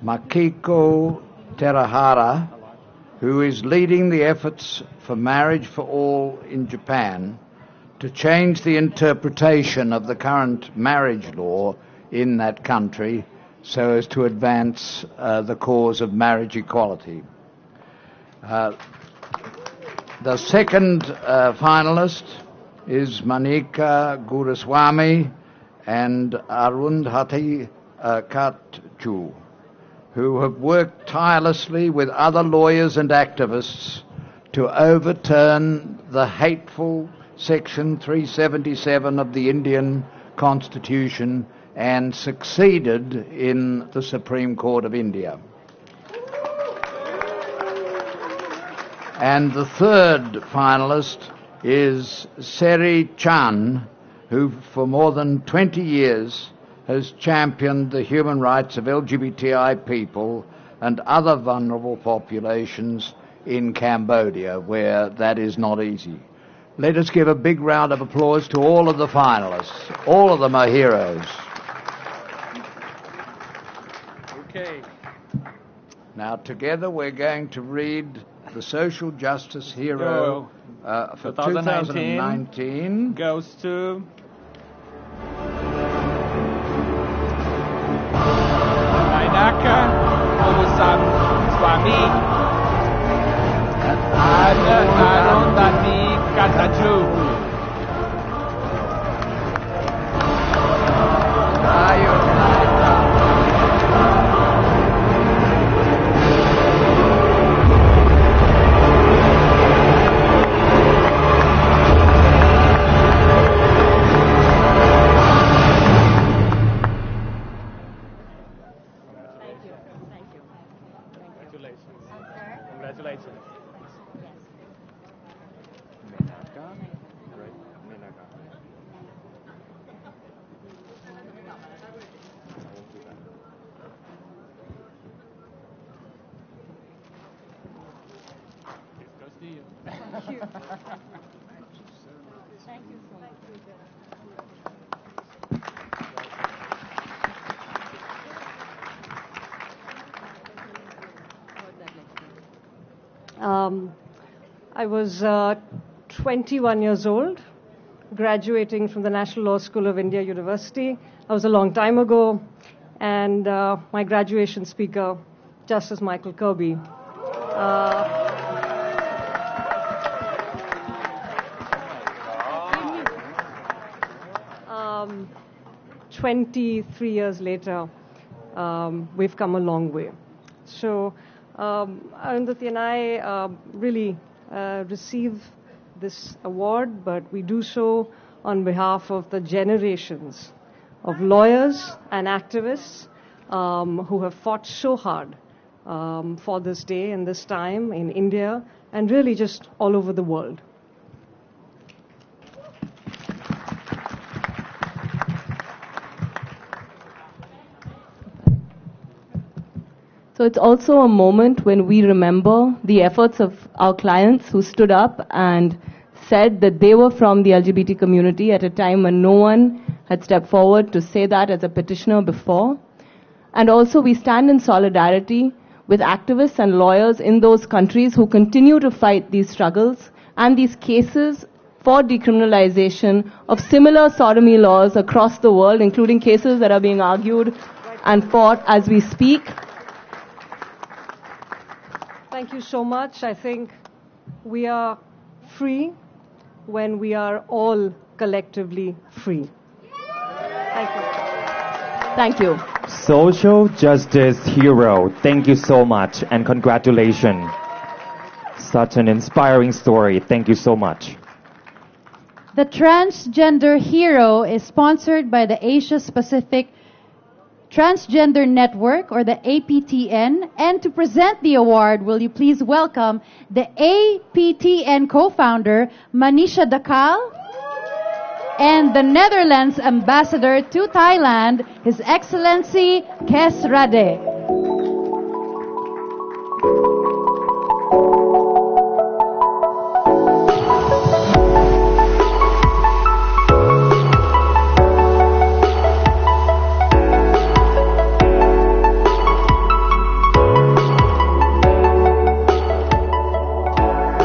Makiko Terahara, who is leading the efforts for marriage for all in Japan to change the interpretation of the current marriage law in that country so as to advance the cause of marriage equality. The second finalist is Manika Guruswamy and Arundhati Katchu, who have worked tirelessly with other lawyers and activists to overturn the hateful Section 377 of the Indian Constitution and succeeded in the Supreme Court of India. And the third finalist is Seri Chan, who for more than 20 years has championed the human rights of LGBTI people and other vulnerable populations in Cambodia, where that is not easy. Let us give a big round of applause to all of the finalists. All of them are heroes. Okay. Now, together we're going to read the Social Justice Hero for 2019 goes to Mainaka Swami Arundhati Katchu. you. Thank you so much. I was 21 years old, graduating from the National Law School of India University. That was a long time ago. And my graduation speaker, Justice Michael Kirby. 23 years later, we've come a long way. So Arundhati and I really receive this award, but we do so on behalf of the generations of lawyers and activists who have fought so hard for this day and this time in India and really just all over the world. So it's also a moment when we remember the efforts of our clients who stood up and said that they were from the LGBT community at a time when no one had stepped forward to say that as a petitioner before. And also we stand in solidarity with activists and lawyers in those countries who continue to fight these struggles and these cases for decriminalization of similar sodomy laws across the world, including cases that are being argued and fought as we speak. Thank you so much. I think we are free when we are all collectively free. Thank you. Thank you. Social Justice Hero, thank you so much and congratulations. Such an inspiring story. Thank you so much. The Transgender Hero is sponsored by the Asia Pacific Transgender Network, or the APTN. And to present the award, will you please welcome the APTN co-founder, Manisha Dakal, and the Netherlands ambassador to Thailand, His Excellency Kes Rade.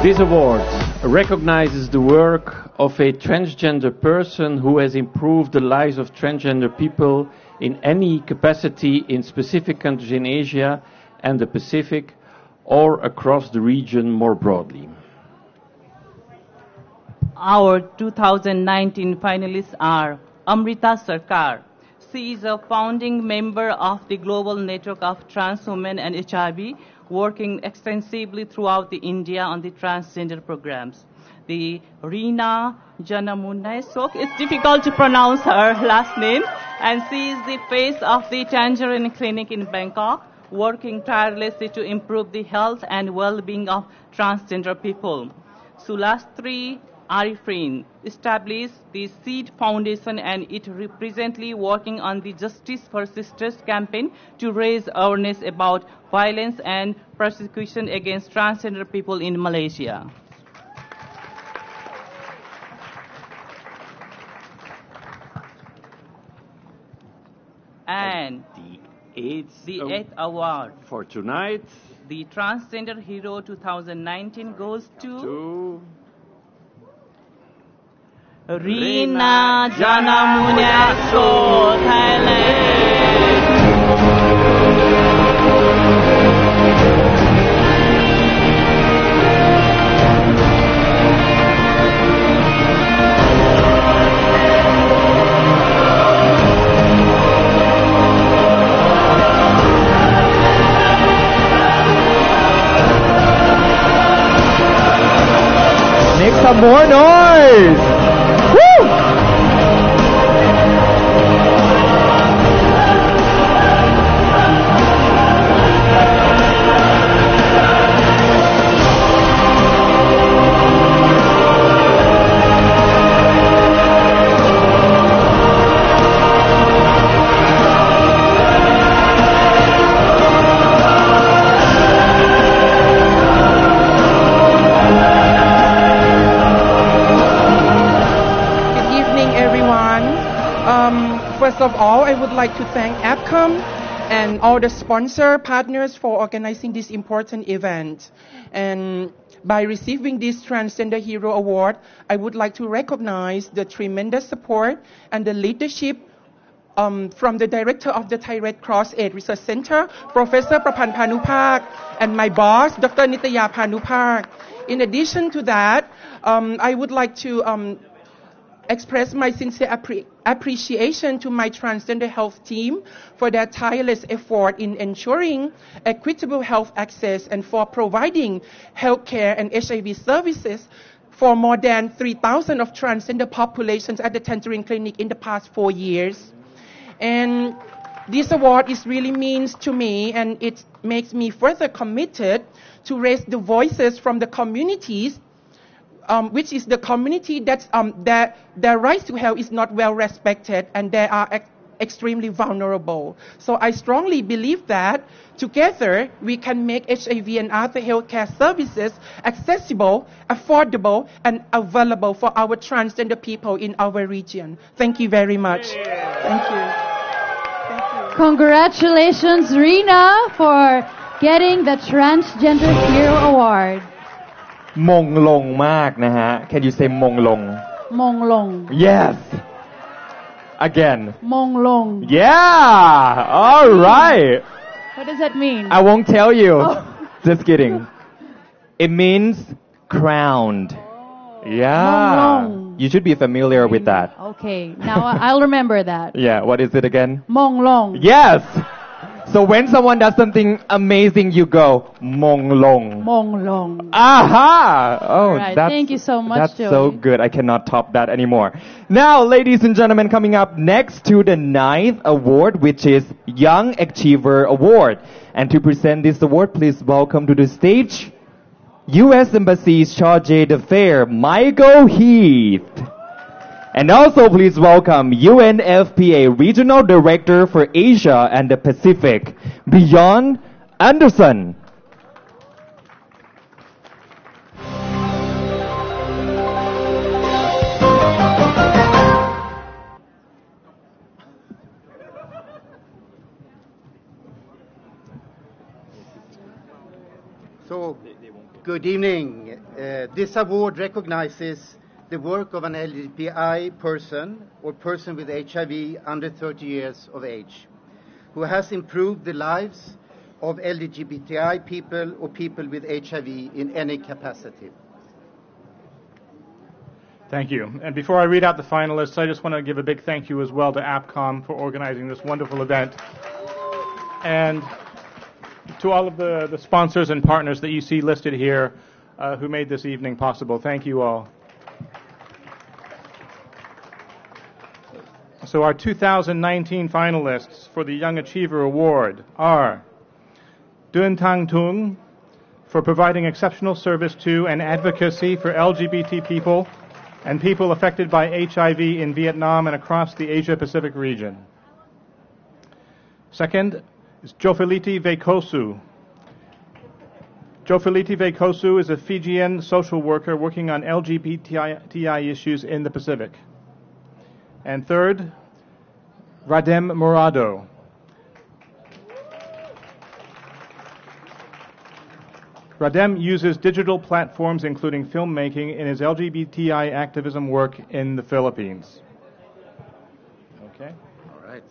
This award recognizes the work of a transgender person who has improved the lives of transgender people in any capacity in specific countries in Asia and the Pacific or across the region more broadly. Our 2019 finalists are Amrita Sarkar. She is a founding member of the Global Network of Trans Women and HIV, working extensively throughout the India on the transgender programs. The Rena Janamnuaysook, it's difficult to pronounce her last name, and she is the face of the Tangerine Clinic in Bangkok, working tirelessly to improve the health and well-being of transgender people. Sulastri Arifin established the Seed Foundation, and it presently working on the Justice for Sisters campaign to raise awareness about violence and persecution against transgender people in Malaysia. And the eighth award for tonight, the Transgender Hero 2019 goes to Rena Janamnuaysook, Thailand. Make some more noise! Woo! First of all, I would like to thank APCOM and all the sponsor partners for organizing this important event. And by receiving this Transgender Hero Award, I would like to recognize the tremendous support and the leadership from the director of the Thai Red Cross AIDS Research Center, Professor Prapan Panupak, and my boss, Dr. Nitya Panupak. In addition to that, I would like to express my sincere appreciation to my transgender health team for their tireless effort in ensuring equitable health access and for providing healthcare and HIV services for more than 3,000 of transgender populations at the Tangerine Clinic in the past 4 years. And this award is really means to me, and it makes me further committed to raise the voices from the communities, which is the community that their rights to health is not well respected and they are extremely vulnerable. So I strongly believe that together we can make HIV and other healthcare services accessible, affordable, and available for our transgender people in our region. Thank you very much. Thank you. Congratulations, Rena, for getting the Transgender Hero Award. มงลงมากนะฮะ Can you say มงลง มงลง Yes Again มงลง Yeah All right What does that mean? I won't tell you Oh. Just kidding It means crowned Yeah มงลง You should be familiar with that Okay, now I'll remember that. Yeah What is it again? มงลง Yes So when someone does something amazing you go มงลง มงลง Aha! Oh, Right, that's, thank you so much, that's Joey. so good. I cannot top that anymore. Now, ladies and gentlemen, coming up next to the 9th award, which is Young Achiever Award. And to present this award, please welcome to the stage U.S. Embassy's Charge d'Affaires, Michael Heath. And also please welcome UNFPA Regional Director for Asia and the Pacific, Bjorn Anderson. So, good evening. This award recognizes the work of an LGBTI person or person with HIV under 30 years of age who has improved the lives of LGBTI people or people with HIV in any capacity. Thank you. And before I read out the finalists, I just want to give a big thank you as well to APCOM for organizing this wonderful event. And to all of the sponsors and partners that you see listed here who made this evening possible. Thank you all. So our 2019 finalists for the Young Achiever Award are Dun Tang Tung for providing exceptional service to and advocacy for LGBT people and people affected by HIV in Vietnam and across the Asia-Pacific region. Second is Jofiliti Vekosu. Jofiliti Vekosu is a Fijian social worker working on LGBTI issues in the Pacific. And third, Radem Morado. Radem uses digital platforms including filmmaking in his LGBTI activism work in the Philippines. Okay. All right.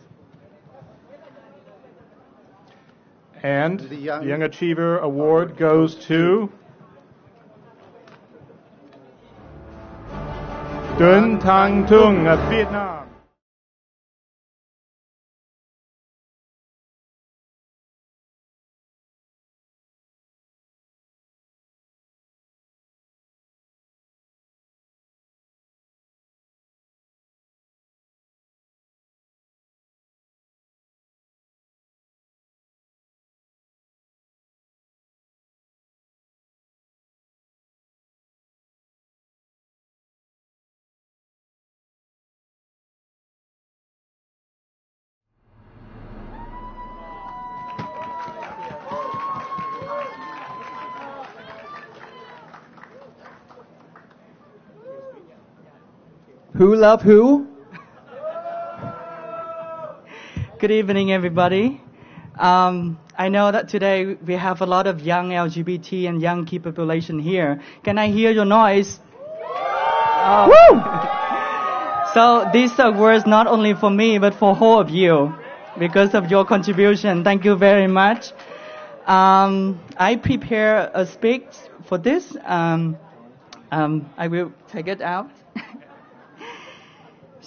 And the Young Achiever Award goes to Dun Tang Tung of Vietnam. Who love who? Good evening, everybody. I know that today we have a lot of young LGBT and young key population here. Can I hear your noise? Woo! So these are words not only for me, but for all of you, because of your contribution. Thank you very much. I prepare a speech for this. I will take it out.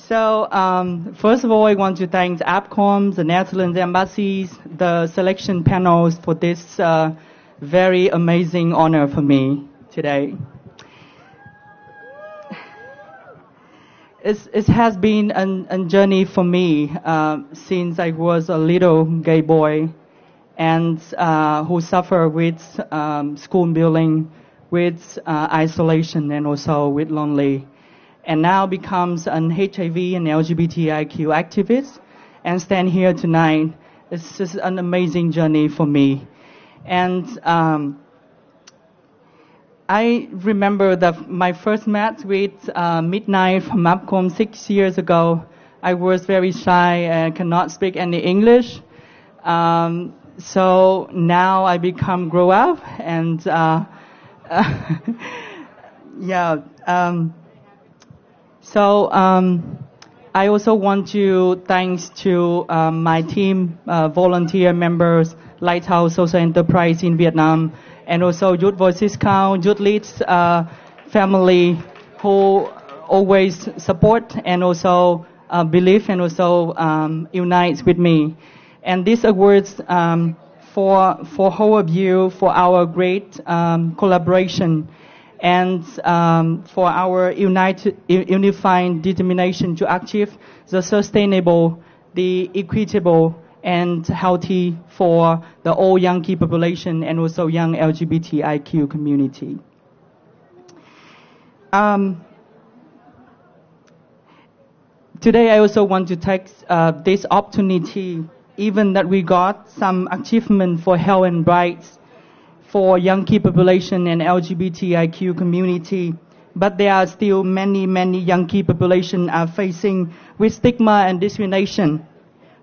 So, first of all, I want to thank APCOM, the Netherlands embassies, the selection panels for this very amazing honor for me today. It has been a journey for me since I was a little gay boy and who suffered with school bullying, with isolation, and also with lonely. And now becomes an HIV and LGBTIQ activist and stand here tonight. It's just an amazing journey for me. And I remember that my first met with Midnight from APCOM 6 years ago. I was very shy and cannot speak any English. So now I become grow up and So I also want to thanks to my team, volunteer members, Lighthouse Social Enterprise in Vietnam, and also Youth Voices Count, Youth Leads family who always support and also believe and also unites with me. And these awards for all of you for our great collaboration and for our unified determination to achieve the sustainable, the equitable, and healthy for the all young key population and also young LGBTIQ community. Today I also want to take this opportunity, even that we got some achievement for health and rights for young key population and LGBTIQ community, but there are still many young key population are facing with stigma and discrimination,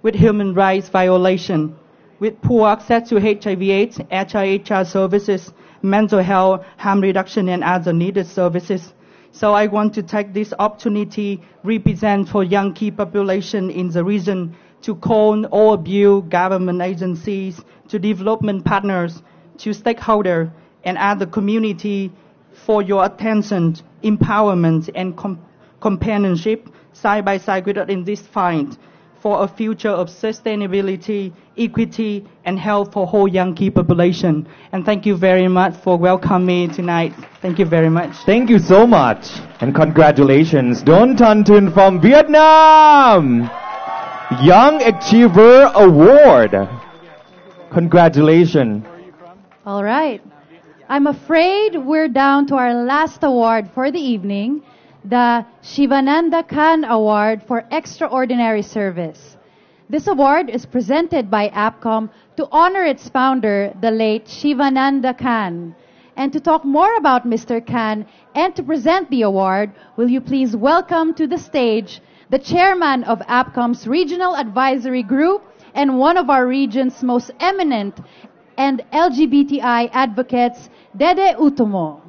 with human rights violation, with poor access to HIV/AIDS, HR services, mental health, harm reduction, and other needed services. So I want to take this opportunity represent for young key population in the region to call all of you government agencies, to development partners, to stakeholders and other community for your attention, empowerment, and companionship side by side with us in this fight for a future of sustainability, equity, and health for whole young key population. And thank you very much for welcoming me tonight. Thank you very much. Thank you so much. And congratulations, Don Tan Tun from Vietnam! Young Achiever Award. Congratulations. All right. I'm afraid we're down to our last award for the evening, the Shivananda Khan Award for Extraordinary Service. This award is presented by APCOM to honor its founder, the late Shivananda Khan. And to talk more about Mr. Khan and to present the award, will you please welcome to the stage the chairman of APCOM's Regional Advisory Group and one of our region's most eminent and LGBTI advocates, Dede Utomo.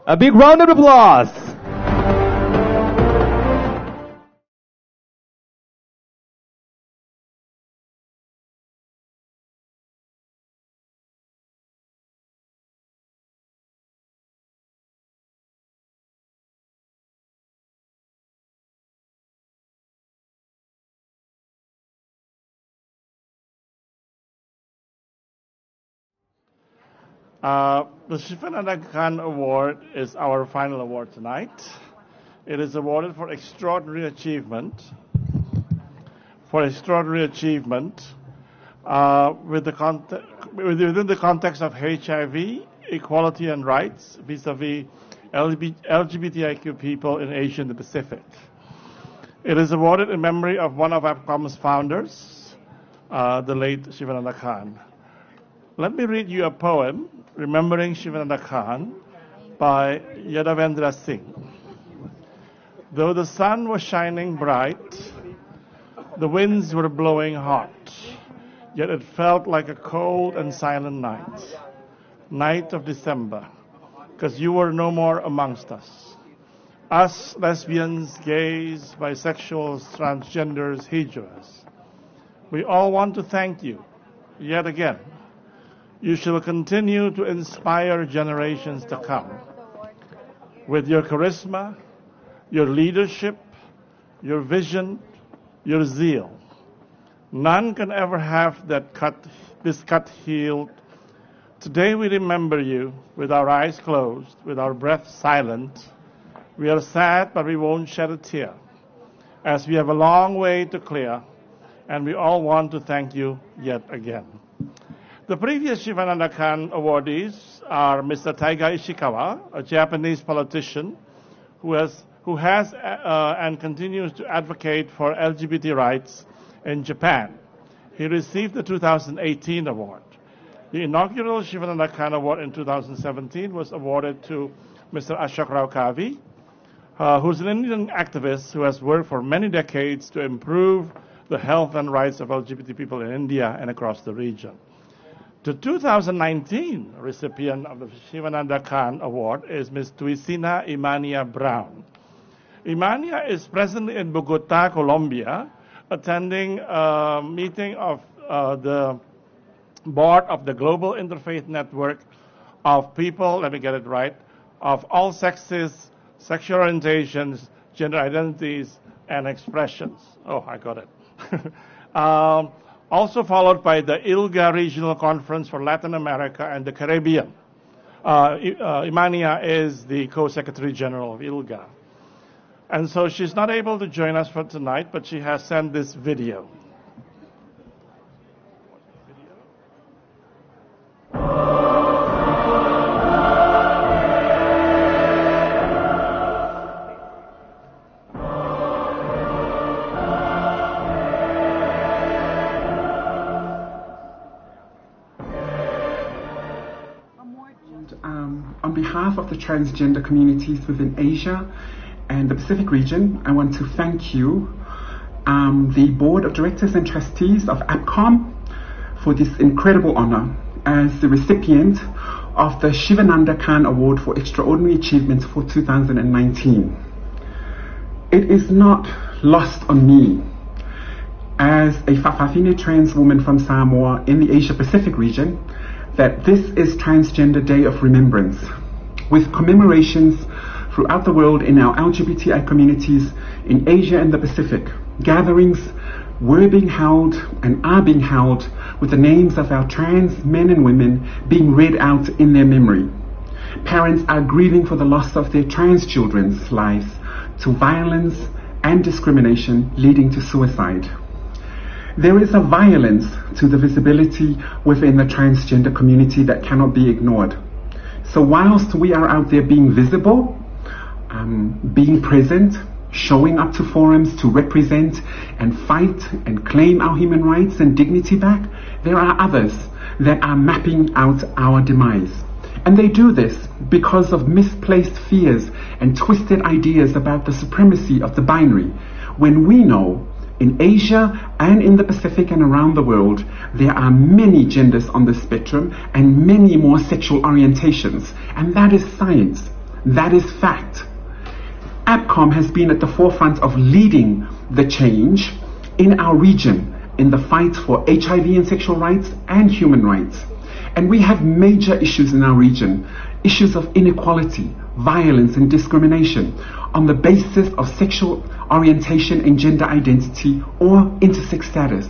A big round of applause. The Shivananda Khan Award is our final award tonight. It is awarded for extraordinary achievement. Within the context of HIV, equality and rights vis-a-vis LGBTIQ people in Asia and the Pacific. It is awarded in memory of one of APCOM's founders, the late Shivananda Khan. Let me read you a poem, Remembering Shivananda Khan, by Yadavendra Singh. Though the sun was shining bright The winds were blowing hot, yet it felt like a cold and silent night of December, because you were no more amongst us. Us, lesbians, gays, bisexuals, transgenders, heteros. We all want to thank you, yet again. You shall continue to inspire generations to come. With your charisma, your leadership, your vision, your zeal. None can ever have this cut healed. Today we remember you with our eyes closed, with our breath silent. We are sad, but we won't shed a tear, as we have a long way to clear, and we all want to thank you yet again. The previous Shivananda Khan awardees are Mr. Taiga Ishikawa, a Japanese politician who has and continues to advocate for LGBT rights in Japan. He received the 2018 award. The inaugural Shivananda Khan Award in 2017 was awarded to Mr. Ashok Rao Kavi, who's an Indian activist who has worked for many decades to improve the health and rights of LGBT people in India and across the region. The 2019 recipient of the Shivananda Khan Award is Ms. Tuisina Imania Brown. Imania is presently in Bogota, Colombia, attending a meeting of the board of the Global Interfaith Network of people, let me get it right, of all sexes, sexual orientations, gender identities, and expressions. Oh, I got it. Also followed by the ILGA Regional Conference for Latin America and the Caribbean. Imania is the Co-Secretary General of ILGA. And so she's not able to join us for tonight, but she has sent this video. On behalf of the transgender communities within Asia and the Pacific region, I want to thank you, the Board of Directors and Trustees of APCOM, for this incredible honor as the recipient of the Shivananda Khan Award for Extraordinary Achievements for 2019. It is not lost on me, as a Fa'afafine trans woman from Samoa in the Asia Pacific region, that this is Transgender Day of Remembrance, with commemorations throughout the world in our LGBTI communities in Asia and the Pacific. Gatherings were being held and are being held with the names of our trans men and women being read out in their memory. Parents are grieving for the loss of their trans children's lives to violence and discrimination leading to suicide. There is a violence to the visibility within the transgender community that cannot be ignored. So whilst we are out there being visible, being present, showing up to forums to represent and fight and claim our human rights and dignity back, there are others that are mapping out our demise. And they do this because of misplaced fears and twisted ideas about the supremacy of the binary, when we know in Asia and in the Pacific and around the world, there are many genders on the spectrum and many more sexual orientations. And that is science. That is fact. APCOM has been at the forefront of leading the change in our region in the fight for HIV and sexual rights and human rights. And we have major issues in our region, issues of inequality, violence and discrimination on the basis of sexual orientation and gender identity or intersex status.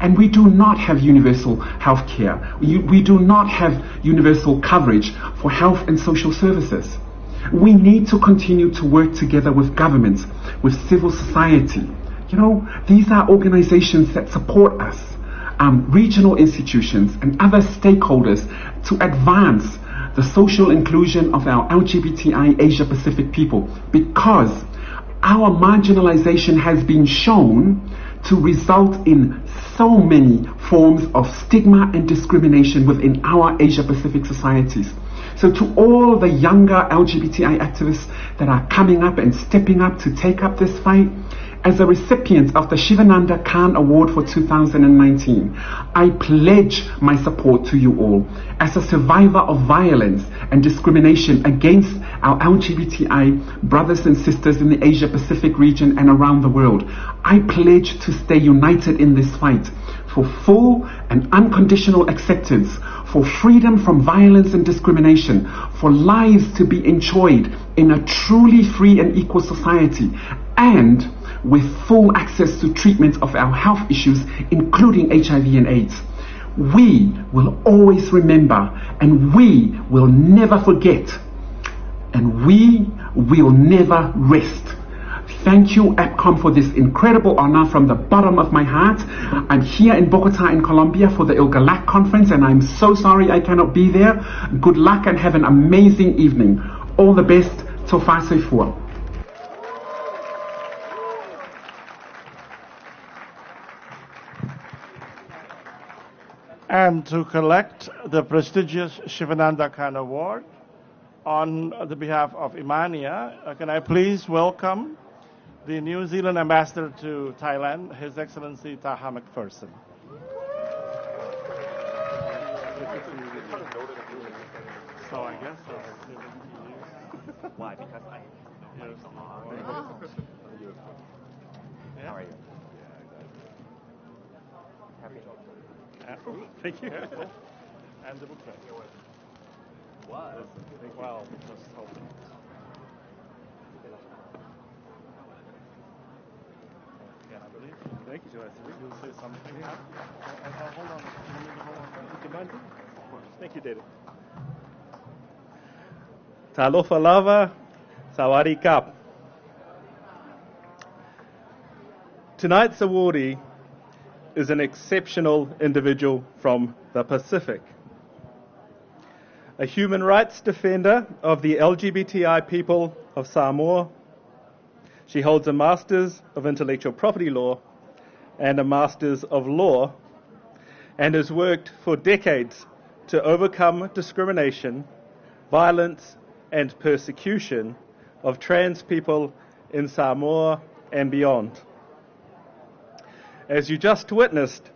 And we do not have universal health care. We do not have universal coverage for health and social services. We need to continue to work together with governments, with civil society. You know, these are organizations that support us, regional institutions and other stakeholders to advance the social inclusion of our LGBTI Asia Pacific people, because our marginalization has been shown to result in so many forms of stigma and discrimination within our Asia Pacific societies. So to all the younger LGBTI activists that are coming up and stepping up to take up this fight, as a recipient of the Shivananda Khan Award for 2019, I pledge my support to you all. As a survivor of violence and discrimination against our LGBTI brothers and sisters in the Asia Pacific region and around the world, I pledge to stay united in this fight for full and unconditional acceptance, for freedom from violence and discrimination, for lives to be enjoyed in a truly free and equal society, and with full access to treatment of our health issues, including HIV and AIDS. We will always remember, and we will never forget, and we will never rest. Thank you, APCOM, for this incredible honor from the bottom of my heart. I'm here in Bogota in Colombia for the ILGALAC conference, and I'm so sorry I cannot be there. Good luck and have an amazing evening. All the best. Tofa Seifur. And to collect the prestigious Shivananda Khan Award on the behalf of Imania, can I please welcome the New Zealand Ambassador to Thailand, His Excellency Taha McPherson. So I guess why? Because I How are you? Happy. Thank you. And the book. Wow. Wow. Just hoping. Yeah, I believe. Thank you, Joyce. You'll say something. Hold on. Do you mind? Of course. Thank you, David. Talofa lava, sawari kap. Tonight's awardee is an exceptional individual from the Pacific. A human rights defender of the LGBTI people of Samoa. She holds a Master's of Intellectual Property Law and a Master's of Law, and has worked for decades to overcome discrimination, violence, and persecution of trans people in Samoa and beyond. As you just witnessed,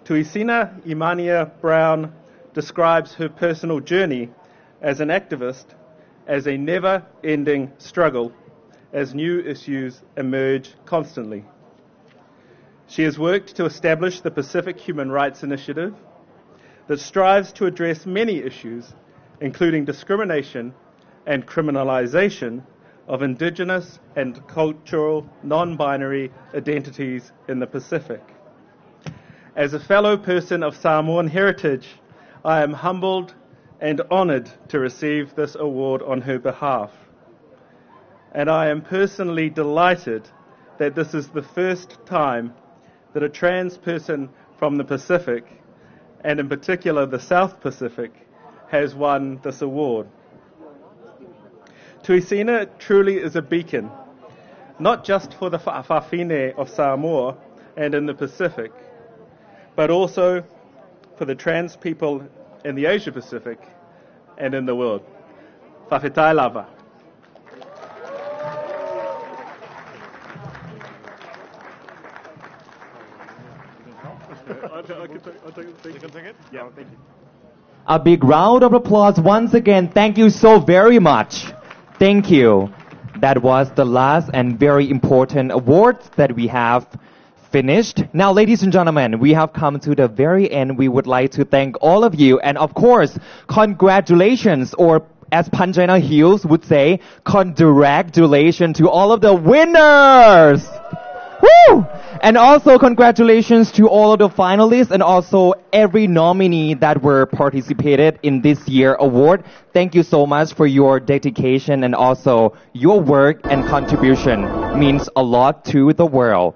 Tuisina Imania Brown describes her personal journey as an activist as a never-ending struggle as new issues emerge constantly. She has worked to establish the Pacific Human Rights Initiative that strives to address many issues, including discrimination and criminalization of Indigenous and cultural non-binary identities in the Pacific. As a fellow person of Samoan heritage, I am humbled and honored to receive this award on her behalf. And I am personally delighted that this is the first time that a trans person from the Pacific, and in particular the South Pacific, has won this award. Tuisina truly is a beacon, not just for the whawhine of Samoa and in the Pacific, but also for the trans people in the Asia Pacific and in the world. Whawhetai lava. A big round of applause once again. Thank you so very much. Thank you. That was the last and very important award that we have finished. Now, ladies and gentlemen, we have come to the very end. We would like to thank all of you. And of course, congratulations, or as Panjana Hills would say, congratulations to all of the winners! Woo! And also congratulations to all of the finalists and also every nominee that were participated in this year award. Thank you so much for your dedication, and also your work and contribution means a lot to the world.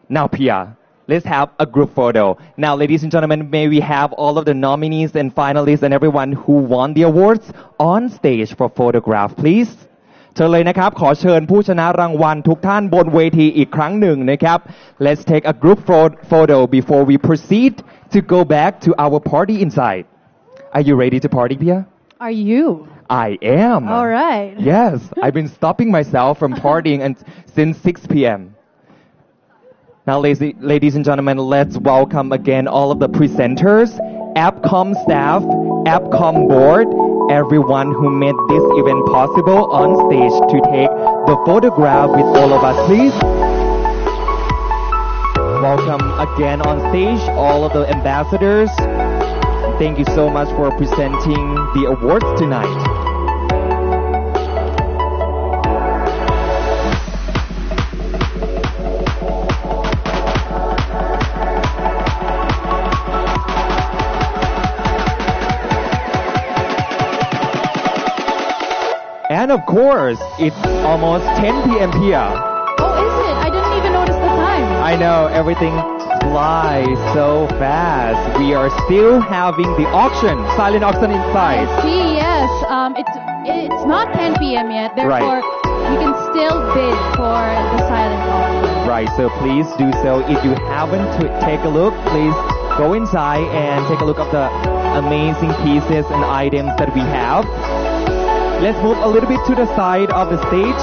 Now, Pia, let's have a group photo. Now, ladies and gentlemen, may we have all of the nominees and finalists and everyone who won the awards on stage for photograph, please. เชิญเลยนะครับขอเชิญผู้ชนะรางวัลทุกท่านบนเวทีอีกครั้งหนึ่งนะครับ Let's take a group photo before we proceed to go back to our party inside. Are you ready to party, Pia? Are you? I am. All right. Yes, I've been stopping myself from partying since 6 p.m. Now, ladies and gentlemen, let's welcome again all of the presenters, APCOM staff, APCOM board, everyone who made this event possible on stage to take the photograph with all of us, please. Welcome again on stage, all of the ambassadors. Thank you so much for presenting the awards tonight. And of course, it's almost 10 p.m. here. Oh, is it? I didn't even notice the time. I know, everything flies so fast. We are still having the auction, silent auction inside. I see, yes. It's not 10 p.m. yet, therefore you can still bid for the silent auction. Right, so please do so. If you haven't take a look, please go inside and take a look at the amazing pieces and items that we have. Let's move a little bit to the side of the stage.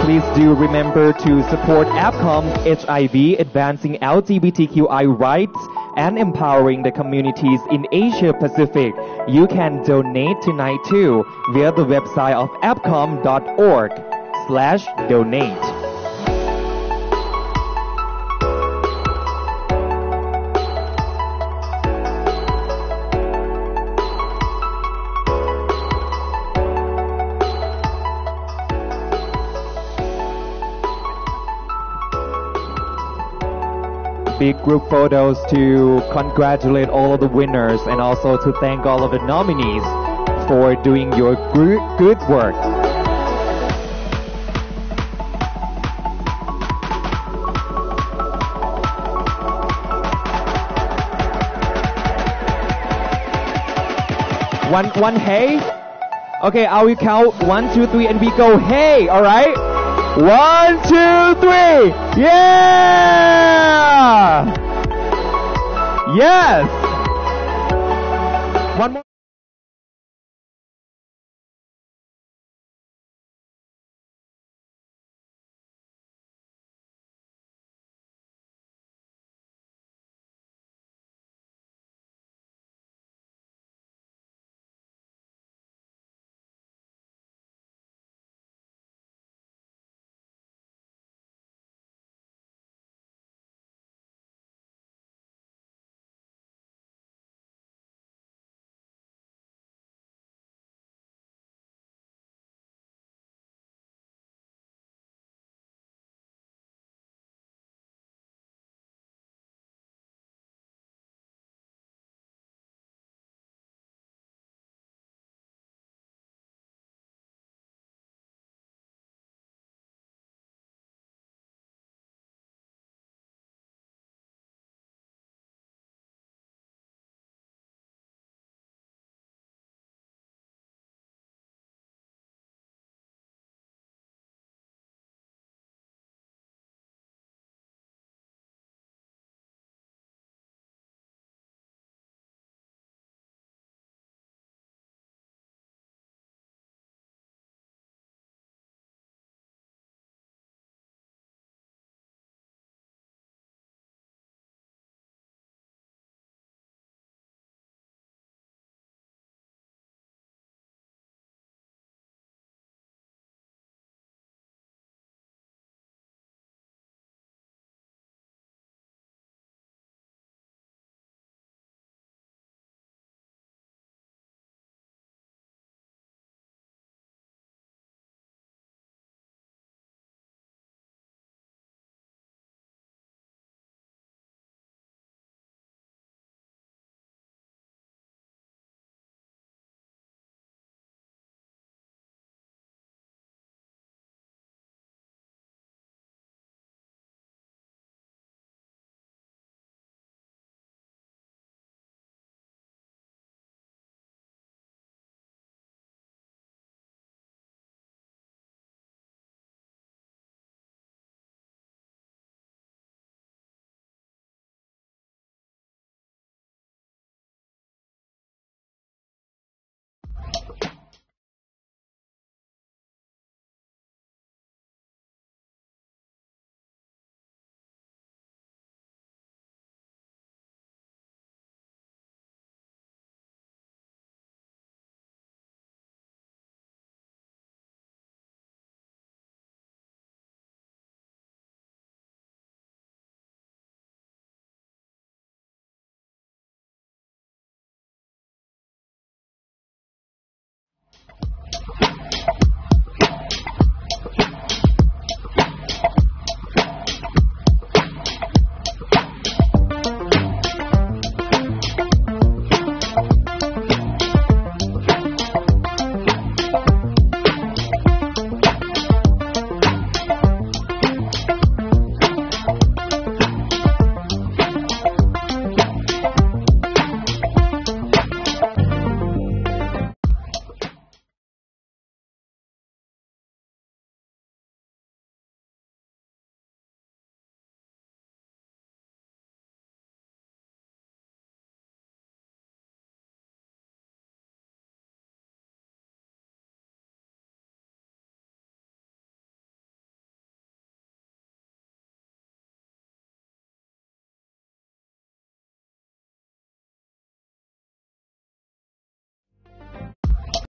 Please do remember to support APCOM's HIV, advancing LGBTQI rights and empowering the communities in Asia Pacific. You can donate tonight too via the website of apcom.org/donate. Big group photos to congratulate all of the winners and also to thank all of the nominees for doing your good work. One hey? Okay, I will count 1, 2, 3 and we go hey, alright? 1, 2, 3! Yeah! Yes! One more.